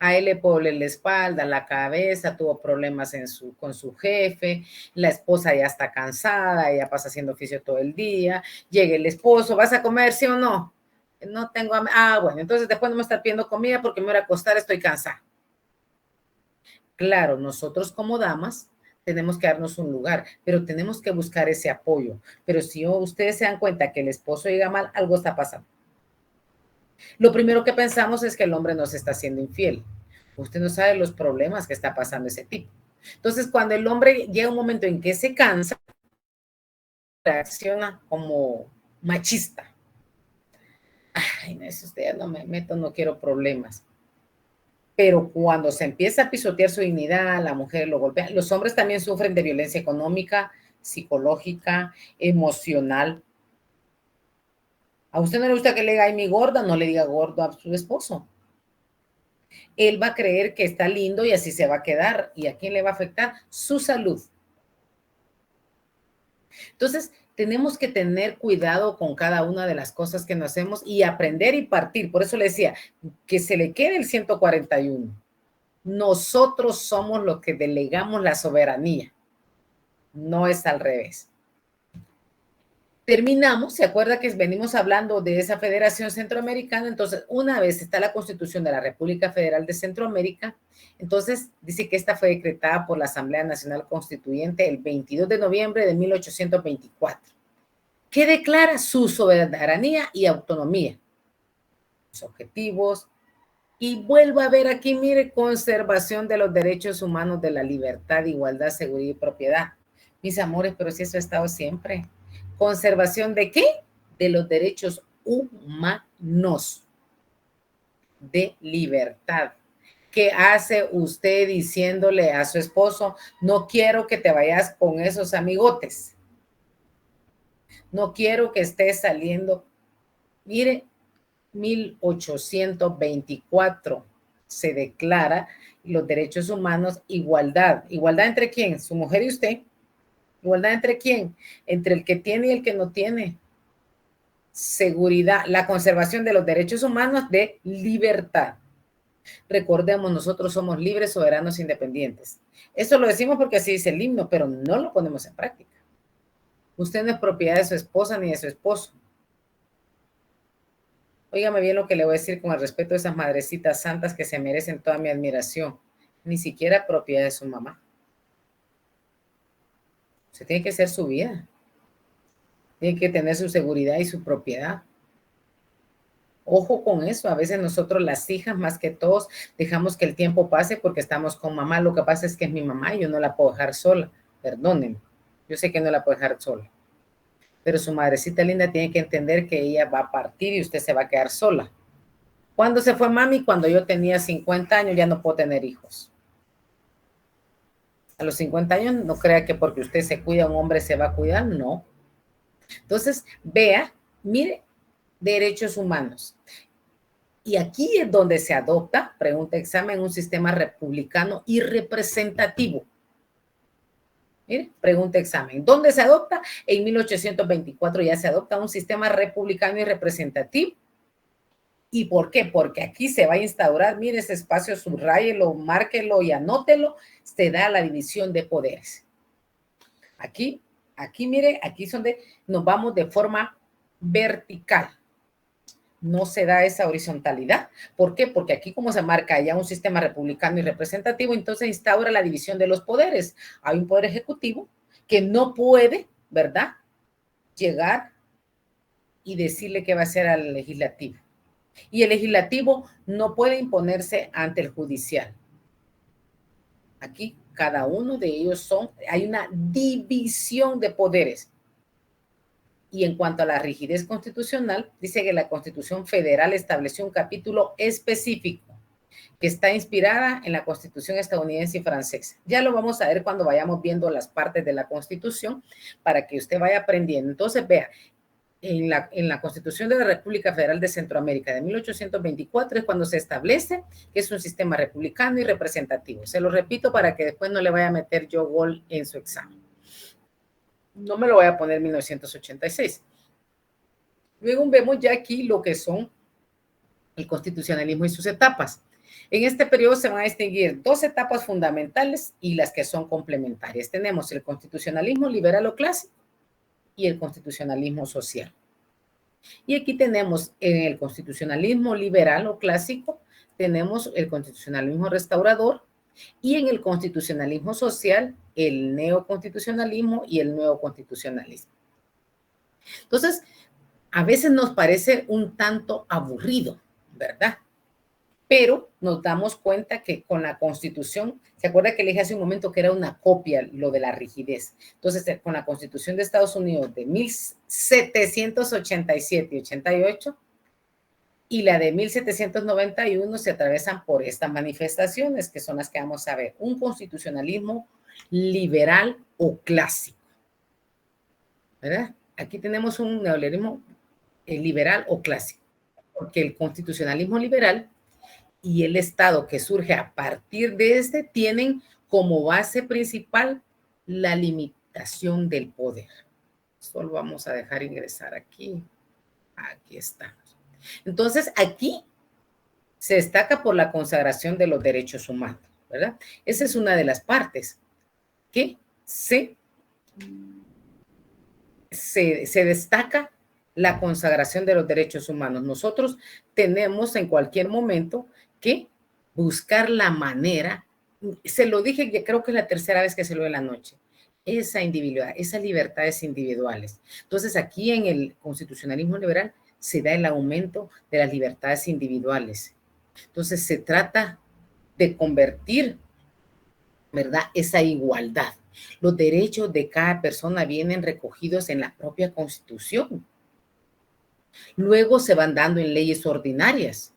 Speaker 1: A él le pone la espalda, la cabeza, tuvo problemas con su jefe, la esposa ya está cansada, ella pasa haciendo oficio todo el día, llega el esposo, ¿vas a comer, sí o no? No tengo hambre. Bueno, entonces después no me está pidiendo comida porque me voy a acostar, estoy cansada. Claro, nosotros como damas tenemos que darnos un lugar, pero tenemos que buscar ese apoyo. Pero si ustedes se dan cuenta que el esposo llega mal, algo está pasando. Lo primero que pensamos es que el hombre nos está haciendo infiel. Usted no sabe los problemas que está pasando ese tipo. Entonces, cuando el hombre llega un momento en que se cansa, reacciona como machista. Ay, no, eso usted ya no me meto, no quiero problemas. Pero cuando se empieza a pisotear su dignidad, la mujer lo golpea. Los hombres también sufren de violencia económica, psicológica, emocional. A usted no le gusta que le diga, ay, mi gorda, no le diga gordo a su esposo. Él va a creer que está lindo y así se va a quedar. ¿Y a quién le va a afectar? Su salud. Entonces, tenemos que tener cuidado con cada una de las cosas que nos hacemos y aprender y partir. Por eso le decía, que se le quede el 141. Nosotros somos los que delegamos la soberanía. No es al revés. Terminamos, ¿se acuerda que venimos hablando de esa Federación Centroamericana? Entonces, una vez está la Constitución de la República Federal de Centroamérica, entonces dice que esta fue decretada por la Asamblea Nacional Constituyente el 22 de noviembre de 1824, que declara su soberanía y autonomía, sus objetivos, y vuelvo a ver aquí, mire, conservación de los derechos humanos, de la libertad, igualdad, seguridad y propiedad. Mis amores, pero si eso ha estado siempre. ¿Conservación de qué? De los derechos humanos, de libertad. ¿Qué hace usted diciéndole a su esposo, no quiero que te vayas con esos amigotes? No quiero que estés saliendo. Mire, 1824 se declara los derechos humanos, igualdad. ¿Igualdad entre quién? Su mujer y usted. ¿Igualdad entre quién? Entre el que tiene y el que no tiene. Seguridad, la conservación de los derechos humanos, de libertad. Recordemos, nosotros somos libres, soberanos, independientes. Eso lo decimos porque así dice el himno, pero no lo ponemos en práctica. Usted no es propiedad de su esposa ni de su esposo. Óigame bien lo que le voy a decir con el respeto de esas madrecitas santas que se merecen toda mi admiración. Ni siquiera propiedad de su mamá. Usted tiene que hacer su vida. Tiene que tener su seguridad y su propiedad. Ojo con eso. A veces nosotros, las hijas, más que todos, dejamos que el tiempo pase porque estamos con mamá. Lo que pasa es que es mi mamá y yo no la puedo dejar sola. Perdónenme. Yo sé que no la puedo dejar sola. pero su madrecita linda tiene que entender que ella va a partir y usted se va a quedar sola. ¿Cuándo se fue mami? Cuando yo tenía 50 años, ya no puedo tener hijos. A los 50 años, no crea que porque usted se cuida, un hombre se va a cuidar, no. Entonces, vea, mire, derechos humanos. Y aquí es donde se adopta, pregunta examen, un sistema republicano y representativo. Mire, pregunta examen. ¿Dónde se adopta? En 1824 ya se adopta un sistema republicano y representativo. ¿Y por qué? Porque aquí se va a instaurar, mire ese espacio, subráyelo, márquelo y anótelo, se da la división de poderes. Aquí, mire, aquí es donde nos vamos de forma vertical. No se da esa horizontalidad. ¿Por qué? Porque aquí como se marca ya un sistema republicano y representativo, entonces instaura la división de los poderes. Hay un poder ejecutivo que no puede, ¿verdad?, llegar y decirle qué va a hacer al legislativo. Y el legislativo no puede imponerse ante el judicial. Aquí cada uno de ellos hay una división de poderes. Y en cuanto a la rigidez constitucional, dice que la Constitución Federal estableció un capítulo específico que está inspirada en la Constitución estadounidense y francesa. Ya lo vamos a ver cuando vayamos viendo las partes de la Constitución para que usted vaya aprendiendo. Entonces, vea, en la Constitución de la República Federal de Centroamérica de 1824 es cuando se establece que es un sistema republicano y representativo. Se lo repito para que después no le vaya a meter yo gol en su examen. No me lo voy a poner 1986. Luego vemos ya aquí lo que son el constitucionalismo y sus etapas. En este periodo se van a distinguir dos etapas fundamentales y las que son complementarias. Tenemos el constitucionalismo liberal o clásico y el constitucionalismo social. Y aquí tenemos en el constitucionalismo liberal o clásico, tenemos el constitucionalismo restaurador y en el constitucionalismo social, el neoconstitucionalismo y el nuevo constitucionalismo. Entonces, a veces nos parece un tanto aburrido, ¿verdad? Pero nos damos cuenta que con la Constitución, ¿se acuerda que le dije hace un momento que era una copia lo de la rigidez? Entonces, con la Constitución de Estados Unidos de 1787 y 88 y la de 1791 se atravesan por estas manifestaciones que son las que vamos a ver. Un constitucionalismo liberal o clásico, ¿verdad? Aquí tenemos un neoliberalismo liberal o clásico, porque el constitucionalismo liberal y el Estado que surge a partir de este tienen como base principal la limitación del poder. Esto lo vamos a dejar ingresar aquí. Aquí estamos. Entonces, aquí se destaca por la consagración de los derechos humanos, ¿verdad? Esa es una de las partes que se destaca la consagración de los derechos humanos. Nosotros tenemos en cualquier momento que buscar la manera, se lo dije, que creo que es la tercera vez que se lo doy en la noche, esa individualidad, esas libertades individuales. Entonces, aquí en el constitucionalismo liberal se da el aumento de las libertades individuales. Entonces, se trata de convertir, ¿verdad?, esa igualdad. Los derechos de cada persona vienen recogidos en la propia Constitución. Luego se van dando en leyes ordinarias.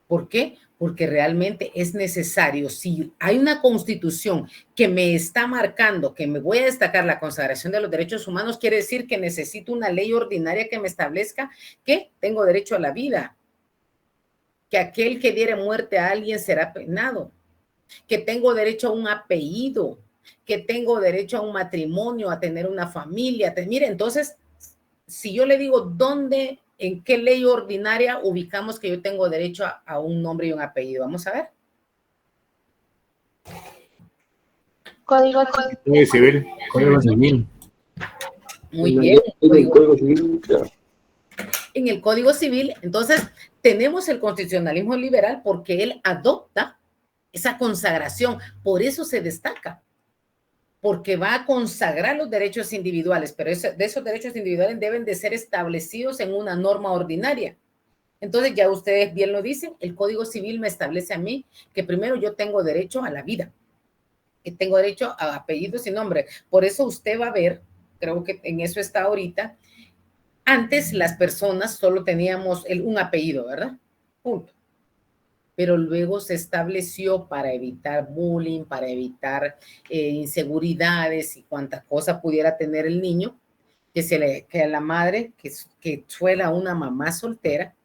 Speaker 1: ¿Por qué? Porque realmente es necesario. Si hay una Constitución que me está marcando que me voy a destacar la consagración de los derechos humanos, quiere decir que necesito una ley ordinaria que me establezca que tengo derecho a la vida, que aquel que diere muerte a alguien será penado, que tengo derecho a un apellido, que tengo derecho a un matrimonio, a tener una familia. Mire, entonces, si yo le digo dónde, en qué ley ordinaria ubicamos que yo tengo derecho a un nombre y un apellido, vamos a ver.
Speaker 3: Código
Speaker 6: Civil. Código Civil.
Speaker 1: Muy bien. En el Código Civil, entonces, tenemos el constitucionalismo liberal porque él adopta esa consagración, por eso se destaca, porque va a consagrar los derechos individuales, pero de esos derechos individuales deben de ser establecidos en una norma ordinaria. Entonces, ya ustedes bien lo dicen, el Código Civil me establece a mí que primero yo tengo derecho a la vida, que tengo derecho a apellidos y nombre. Por eso usted va a ver creo que en eso está ahorita. Antes las personas solo teníamos un apellido, ¿verdad? Punto. Pero luego se estableció para evitar bullying, para evitar inseguridades y cuánta cosa pudiera tener el niño, que la madre, que fuera una mamá soltera,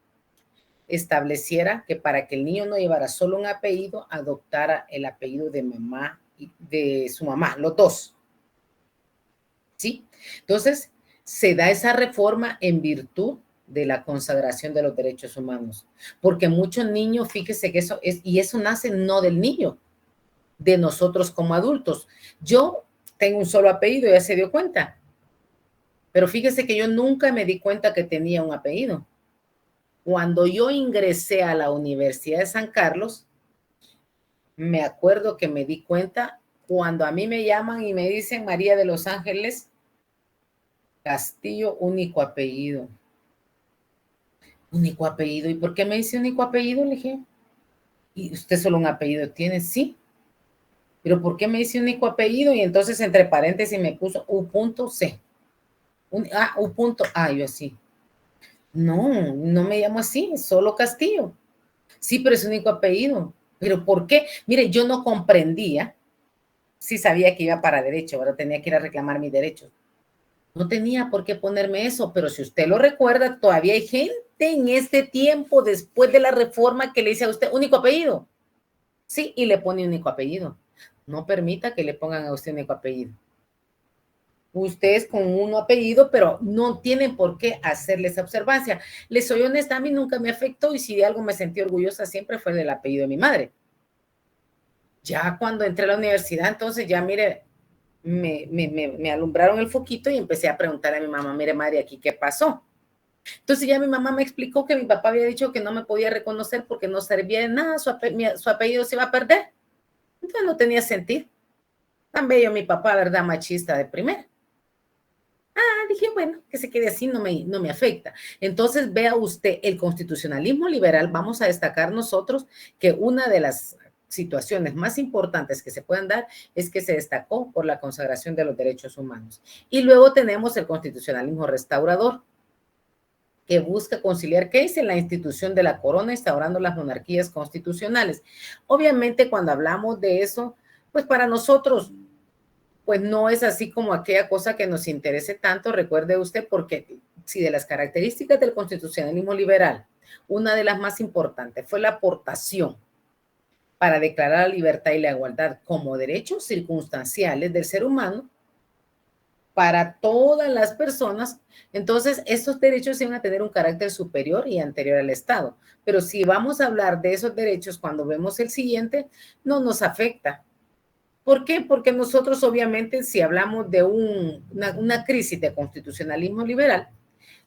Speaker 1: estableciera que para que el niño no llevara solo un apellido, adoptara el apellido de mamá y de su mamá, los dos. ¿Sí? Entonces, se da esa reforma en virtud de la consagración de los derechos humanos, porque muchos niños, fíjese que eso nace no del niño, de nosotros como adultos. Yo tengo un solo apellido, ya se dio cuenta, pero fíjese que yo nunca me di cuenta que tenía un apellido. Cuando yo ingresé a la Universidad de San Carlos, me acuerdo que me di cuenta cuando a mí me llaman y me dicen María de los Ángeles Castillo, único apellido. Único apellido. ¿Y por qué me dice único apellido? Le dije, ¿y usted solo un apellido tiene? Sí. ¿Pero por qué me dice único apellido? Y entonces entre paréntesis me puso U.C. U.A. Yo así. No, no me llamo así, solo Castillo. Sí, pero es único apellido. ¿Pero por qué? Mire, yo no comprendía. Sí sabía que iba para derecho, ahora tenía que ir a reclamar mis derechos. No tenía por qué ponerme eso, pero si usted lo recuerda, todavía hay gente en este tiempo, después de la reforma, que le dice a usted único apellido. Sí, y le pone único apellido. No permita que le pongan a usted único apellido. Usted es con un apellido, pero no tienen por qué hacerle esa observancia. Les soy honesta, a mí nunca me afectó y si de algo me sentí orgullosa siempre fue del apellido de mi madre. Ya cuando entré a la universidad, entonces ya mire, me alumbraron el foquito y empecé a preguntar a mi mamá, mire madre, aquí qué pasó. Entonces ya mi mamá me explicó que mi papá había dicho que no me podía reconocer porque no servía de nada, su apellido se iba a perder. Entonces no tenía sentido. Tan bello mi papá, ¿verdad? Machista de primera. Dije, bueno, que se quede así, no me afecta. Entonces vea usted, el constitucionalismo liberal, vamos a destacar nosotros que una de las situaciones más importantes que se pueden dar es que se destacó por la consagración de los derechos humanos. Y luego tenemos el constitucionalismo restaurador, que busca conciliar, ¿qué dice? La institución de la corona, instaurando las monarquías constitucionales. Obviamente, cuando hablamos de eso, pues para nosotros, pues no es así como aquella cosa que nos interese tanto, recuerde usted, porque si de las características del constitucionalismo liberal, una de las más importantes fue la aportación para declarar la libertad y la igualdad como derechos circunstanciales del ser humano para todas las personas, entonces estos derechos iban a tener un carácter superior y anterior al Estado. Pero si vamos a hablar de esos derechos cuando vemos el siguiente, no nos afecta. ¿Por qué? Porque nosotros obviamente si hablamos de una crisis de constitucionalismo liberal,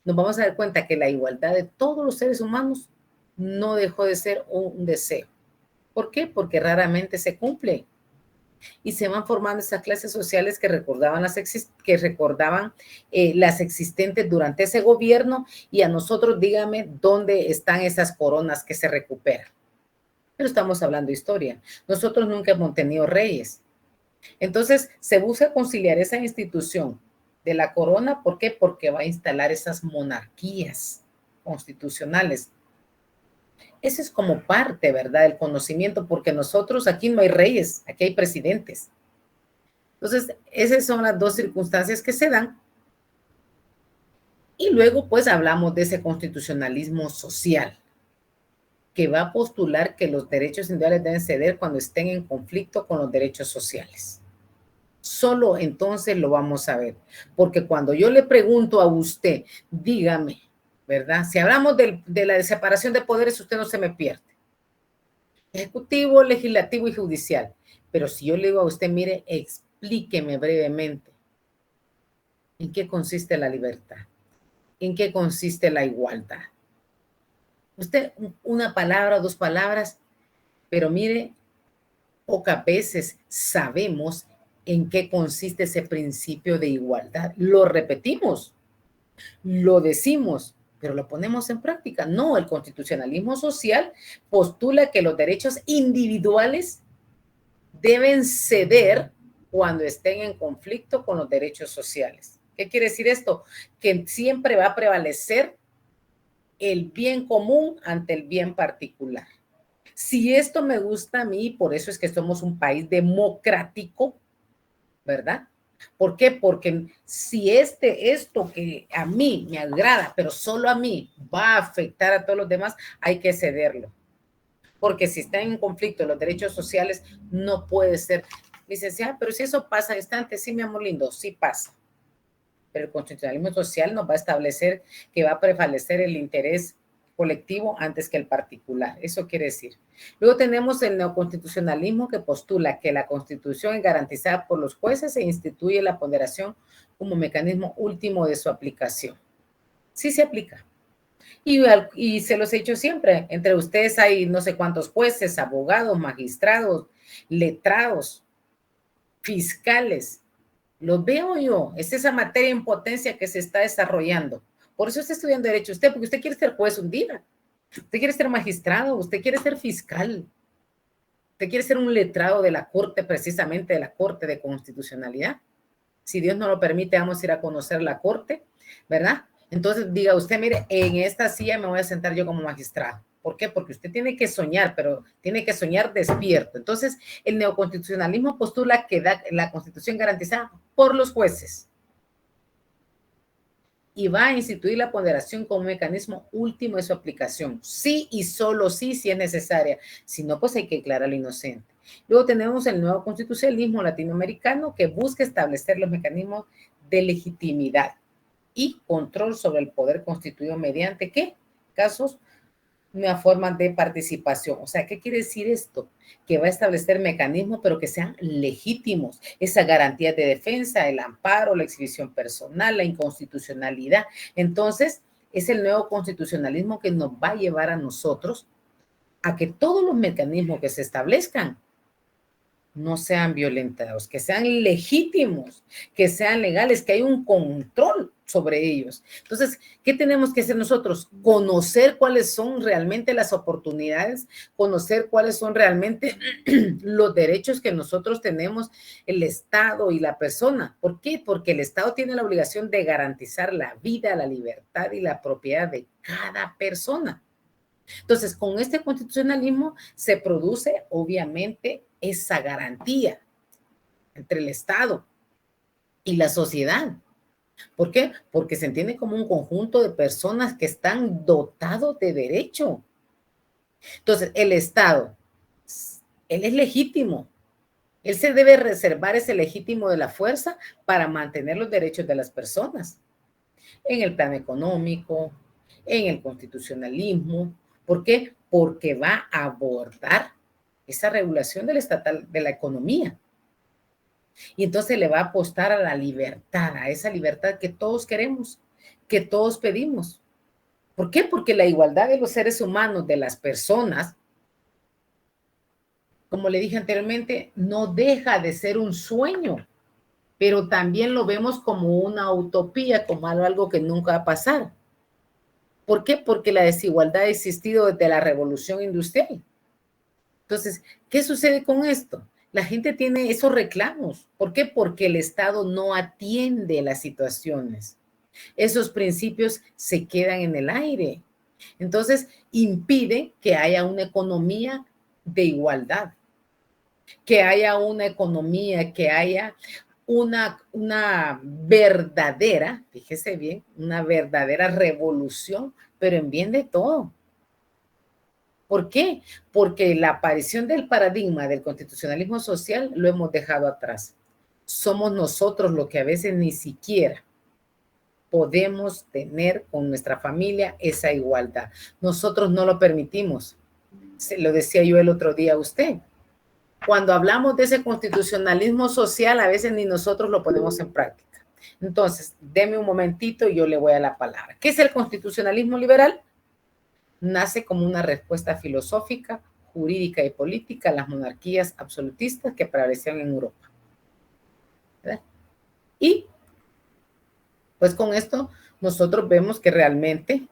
Speaker 1: nos vamos a dar cuenta que la igualdad de todos los seres humanos no dejó de ser un deseo. ¿Por qué? Porque raramente se cumple. Y se van formando esas clases sociales que recordaban las existentes durante ese gobierno y a nosotros dígame dónde están esas coronas que se recuperan. Pero estamos hablando de historia. Nosotros nunca hemos tenido reyes. Entonces se busca conciliar esa institución de la corona. ¿Por qué? Porque va a instalar esas monarquías constitucionales. Eso es como parte, ¿verdad?, del conocimiento, porque nosotros aquí no hay reyes, aquí hay presidentes. Entonces, esas son las dos circunstancias que se dan. Y luego, pues, hablamos de ese constitucionalismo social, que va a postular que los derechos individuales deben ceder cuando estén en conflicto con los derechos sociales. Solo entonces lo vamos a ver, porque cuando yo le pregunto a usted, dígame, ¿verdad? Si hablamos de la separación de poderes, usted no se me pierde. Ejecutivo, legislativo y judicial. Pero si yo le digo a usted, mire, explíqueme brevemente en qué consiste la libertad, en qué consiste la igualdad. Usted, una palabra, dos palabras, pero mire, pocas veces sabemos en qué consiste ese principio de igualdad. Lo repetimos, lo decimos, pero lo ponemos en práctica. No, el constitucionalismo social postula que los derechos individuales deben ceder cuando estén en conflicto con los derechos sociales. ¿Qué quiere decir esto? Que siempre va a prevalecer el bien común ante el bien particular. Si esto me gusta a mí, por eso es que somos un país democrático, ¿verdad? ¿Por qué? Porque si esto que a mí me agrada, pero solo a mí va a afectar a todos los demás, hay que cederlo. Porque si están en conflicto los derechos sociales, no puede ser. Licenciada, pero si eso pasa al instante, sí, mi amor lindo, sí pasa. Pero el constitucionalismo social nos va a establecer que va a prevalecer el interés colectivo antes que el particular. Eso quiere decir. Luego tenemos el neoconstitucionalismo que postula que la Constitución es garantizada por los jueces e instituye la ponderación como mecanismo último de su aplicación. Sí se aplica. Y se los he dicho siempre, entre ustedes hay no sé cuántos jueces, abogados, magistrados, letrados, fiscales. Los veo yo, es esa materia en potencia que se está desarrollando. Por eso está estudiando Derecho usted, porque usted quiere ser juez un día. Usted quiere ser magistrado, usted quiere ser fiscal. Usted quiere ser un letrado de la Corte, precisamente de la Corte de Constitucionalidad. Si Dios no lo permite, vamos a ir a conocer la Corte, ¿verdad? Entonces diga usted, mire, en esta silla me voy a sentar yo como magistrado. ¿Por qué? Porque usted tiene que soñar, pero tiene que soñar despierto. Entonces, el neoconstitucionalismo postula que da la Constitución garantizada por los jueces y va a instituir la ponderación como mecanismo último de su aplicación. Sí y solo sí, si es necesaria. Si no, pues hay que declarar al inocente. Luego tenemos el nuevo constitucionalismo latinoamericano que busca establecer los mecanismos de legitimidad y control sobre el poder constituido mediante ¿qué? Casos, una forma de participación. O sea, ¿qué quiere decir esto? Que va a establecer mecanismos, pero que sean legítimos. Esa garantía de defensa, el amparo, la exhibición personal, la inconstitucionalidad. Entonces, es el nuevo constitucionalismo que nos va a llevar a nosotros a que todos los mecanismos que se establezcan no sean violentados, que sean legítimos, que sean legales, que hay un control sobre ellos. Entonces, ¿qué tenemos que hacer nosotros? Conocer cuáles son realmente las oportunidades, conocer cuáles son realmente los derechos que nosotros tenemos, el Estado y la persona. ¿Por qué? Porque el Estado tiene la obligación de garantizar la vida, la libertad y la propiedad de cada persona. Entonces, con este constitucionalismo se produce, obviamente, esa garantía entre el Estado y la sociedad. ¿Por qué? Porque se entiende como un conjunto de personas que están dotados de derecho. Entonces, el Estado, él es legítimo. Él se debe reservar ese legítimo de la fuerza para mantener los derechos de las personas. En el plano económico, en el constitucionalismo. ¿Por qué? Porque va a abordar esa regulación del estatal de la economía. Y entonces le va a apostar a la libertad, a esa libertad que todos queremos, que todos pedimos. ¿Por qué? Porque la igualdad de los seres humanos, de las personas, como le dije anteriormente, no deja de ser un sueño, pero también lo vemos como una utopía, como algo que nunca va a pasar. ¿Por qué? Porque la desigualdad ha existido desde la revolución industrial. Entonces, ¿qué sucede con esto? La gente tiene esos reclamos. ¿Por qué? Porque el Estado no atiende las situaciones. Esos principios se quedan en el aire. Entonces, impide que haya una economía de igualdad, que haya una economía, que haya una verdadera, fíjese bien, una verdadera revolución, pero en bien de todo. ¿Por qué? Porque la aparición del paradigma del constitucionalismo social lo hemos dejado atrás. Somos nosotros los que a veces ni siquiera podemos tener con nuestra familia esa igualdad. Nosotros no lo permitimos. Se lo decía yo el otro día a usted. Cuando hablamos de ese constitucionalismo social, a veces ni nosotros lo ponemos en práctica. Entonces, deme un momentito y yo le voy a la palabra. ¿Qué es el constitucionalismo liberal? Nace como una respuesta filosófica, jurídica y política a las monarquías absolutistas que prevalecían en Europa. ¿Verdad? Y pues con esto nosotros vemos que realmente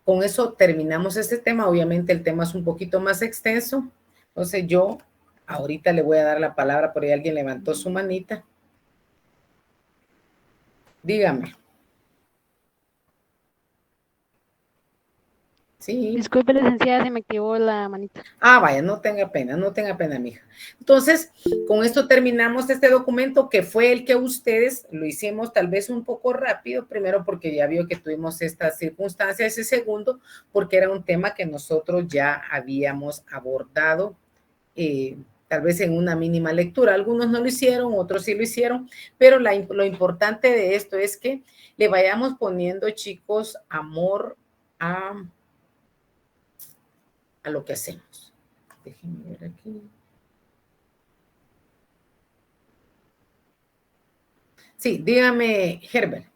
Speaker 1: con eso terminamos este tema. Obviamente el tema es un poquito más extenso. Entonces yo Ahorita le voy a dar la palabra, por ahí alguien levantó su manita. Dígame. Sí.
Speaker 3: Disculpe, licenciada, se me activó la manita.
Speaker 1: Ah, vaya, no tenga pena, mija. Entonces, con esto terminamos este documento que fue el que ustedes lo hicimos tal vez un poco rápido, primero porque ya vio que tuvimos estas circunstancias y segundo porque era un tema que nosotros ya habíamos abordado, tal vez en una mínima lectura. Algunos no lo hicieron, otros sí lo hicieron, pero lo importante de esto es que le vayamos poniendo, chicos, amor a lo que hacemos. Déjenme ver aquí. Sí, dígame, Herbert.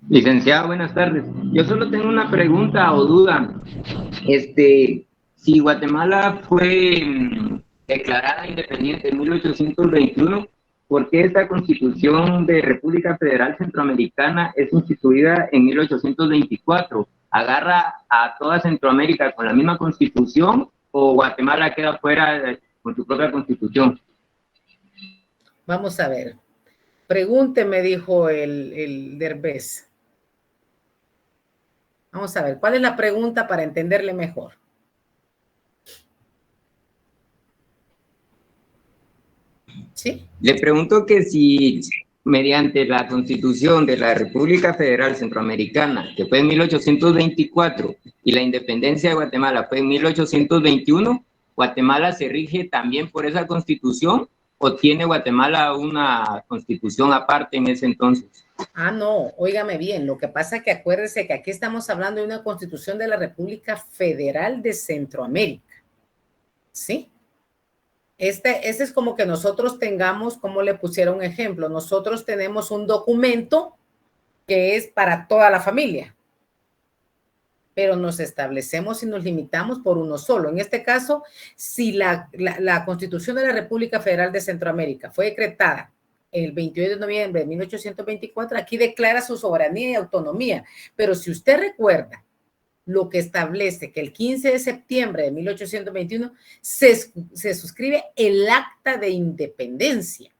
Speaker 8: Licenciada, buenas tardes. Yo solo tengo una pregunta o duda. Si Guatemala fue declarada independiente en 1821, ¿por qué esta Constitución de República Federal Centroamericana es instituida en 1824? ¿Agarra a toda Centroamérica con la misma Constitución o Guatemala queda fuera con su propia Constitución?
Speaker 1: Vamos a ver. Pregúnteme, dijo el Derbez. Vamos a ver, ¿cuál es la pregunta para entenderle mejor? ¿Sí?
Speaker 8: Le pregunto que si mediante la Constitución de la República Federal Centroamericana, que fue en 1824, y la independencia de Guatemala fue en 1821, ¿Guatemala se rige también por esa Constitución o tiene Guatemala una Constitución aparte en ese entonces?
Speaker 1: Ah, no, óigame bien, lo que pasa es que acuérdese que aquí estamos hablando de una Constitución de la República Federal de Centroamérica, ¿sí? Este es como que nosotros tengamos, como le pusieron un ejemplo, nosotros tenemos un documento que es para toda la familia, pero nos establecemos y nos limitamos por uno solo. En este caso, si la Constitución de la República Federal de Centroamérica fue decretada el 28 de noviembre de 1824, aquí declara su soberanía y autonomía, pero si usted recuerda lo que establece que el 15 de septiembre de 1821 se suscribe el Acta de Independencia.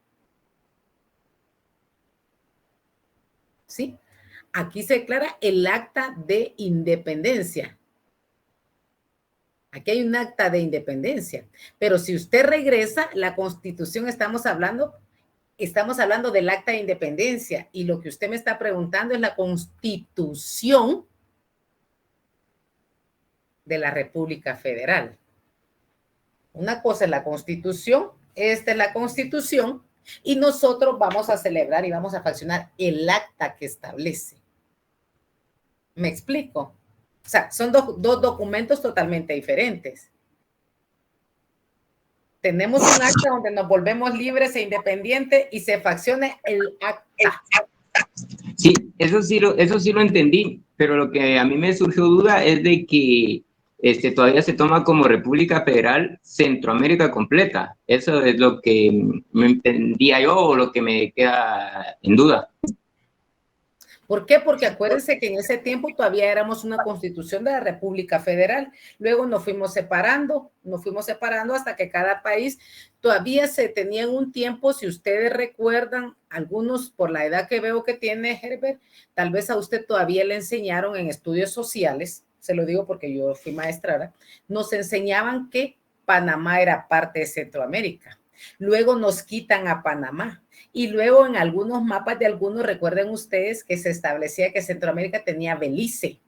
Speaker 1: ¿Sí? Aquí se declara el Acta de Independencia. Aquí hay un Acta de Independencia, pero si usted regresa, la Constitución estamos hablando del Acta de Independencia y lo que usted me está preguntando es la Constitución de la República Federal. Una cosa es la Constitución, esta es la Constitución, y nosotros vamos a celebrar y vamos a fraccionar el acta que establece. ¿Me explico? O sea, son dos documentos totalmente diferentes. Tenemos un acta donde nos volvemos libres e independientes y se fracciona el acta.
Speaker 8: Sí, eso sí lo entendí, pero lo que a mí me surgió duda es de que todavía se toma como República Federal Centroamérica completa. Eso es lo que me entendía yo o lo que me queda en duda.
Speaker 1: ¿Por qué? Porque acuérdense que en ese tiempo todavía éramos una constitución de la República Federal. Luego nos fuimos separando hasta que cada país todavía se tenía en un tiempo, si ustedes recuerdan, algunos por la edad que veo que tiene Herbert, tal vez a usted todavía le enseñaron en estudios sociales, se lo digo porque yo fui maestra, nos enseñaban que Panamá era parte de Centroamérica. Luego nos quitan a Panamá. Y luego en algunos mapas de algunos, recuerden ustedes que se establecía que Centroamérica tenía Belice.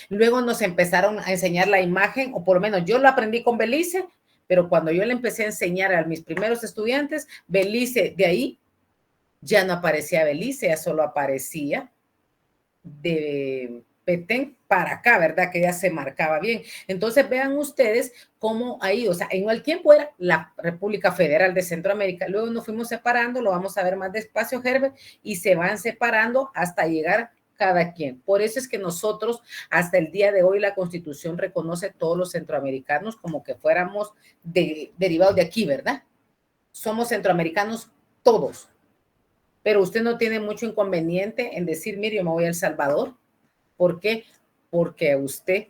Speaker 1: Luego nos empezaron a enseñar la imagen, o por lo menos yo lo aprendí con Belice, pero cuando yo le empecé a enseñar a mis primeros estudiantes, Belice, de ahí ya no aparecía Belice, ya solo aparecía de Petén para acá, ¿verdad? Que ya se marcaba bien. Entonces vean ustedes cómo ahí, o sea, en el tiempo era la República Federal de Centroamérica, luego nos fuimos separando, lo vamos a ver más despacio, Herbert, y se van separando hasta llegar cada quien. Por eso es que nosotros, hasta el día de hoy, la Constitución reconoce a todos los centroamericanos como que fuéramos derivados de aquí, ¿verdad? Somos centroamericanos todos. Pero usted no tiene mucho inconveniente en decir, mire, yo me voy a El Salvador. ¿Por qué? porque usted,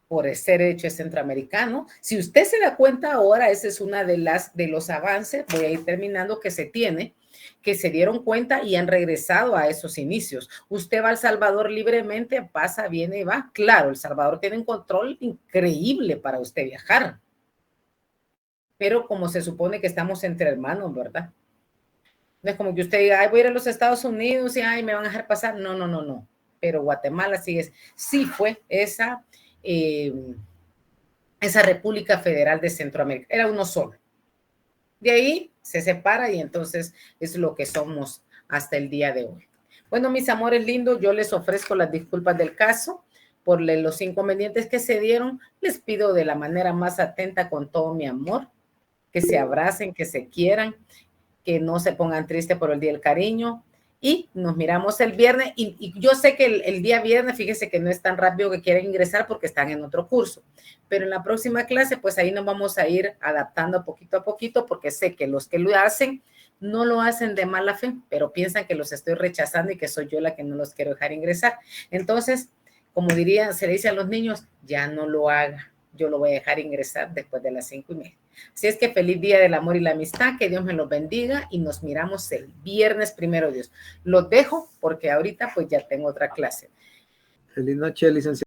Speaker 1: por ser hecho centroamericano, si usted se da cuenta ahora, ese es una de los avances, voy a ir terminando, que se tiene, que se dieron cuenta y han regresado a esos inicios. Usted va a El Salvador libremente, pasa, viene y va. Claro, El Salvador tiene un control increíble para usted viajar, pero como se supone que estamos entre hermanos, ¿verdad? No es como que usted diga, ay, voy a ir a los Estados Unidos y ay, me van a dejar pasar. No, no, no, no. Pero Guatemala sí fue esa República Federal de Centroamérica. Era uno solo. De ahí se separa y entonces es lo que somos hasta el día de hoy. Bueno, mis amores lindos, yo les ofrezco las disculpas del caso por los inconvenientes que se dieron. Les pido de la manera más atenta, con todo mi amor, que se abracen, que se quieran, que no se pongan tristes por el Día del Cariño, y nos miramos el viernes. Y yo sé que el día viernes, fíjese que no es tan rápido que quieren ingresar porque están en otro curso, pero en la próxima clase, pues ahí nos vamos a ir adaptando poquito a poquito, porque sé que los que lo hacen, no lo hacen de mala fe, pero piensan que los estoy rechazando y que soy yo la que no los quiero dejar ingresar. Entonces, como diría, se le dice a los niños, ya no lo haga, yo lo voy a dejar ingresar después de las 5:30. Así es que feliz Día del Amor y la Amistad, que Dios me los bendiga y nos miramos el viernes, primero Dios. Los dejo porque ahorita pues ya tengo otra clase.
Speaker 9: Feliz noche, licenciado.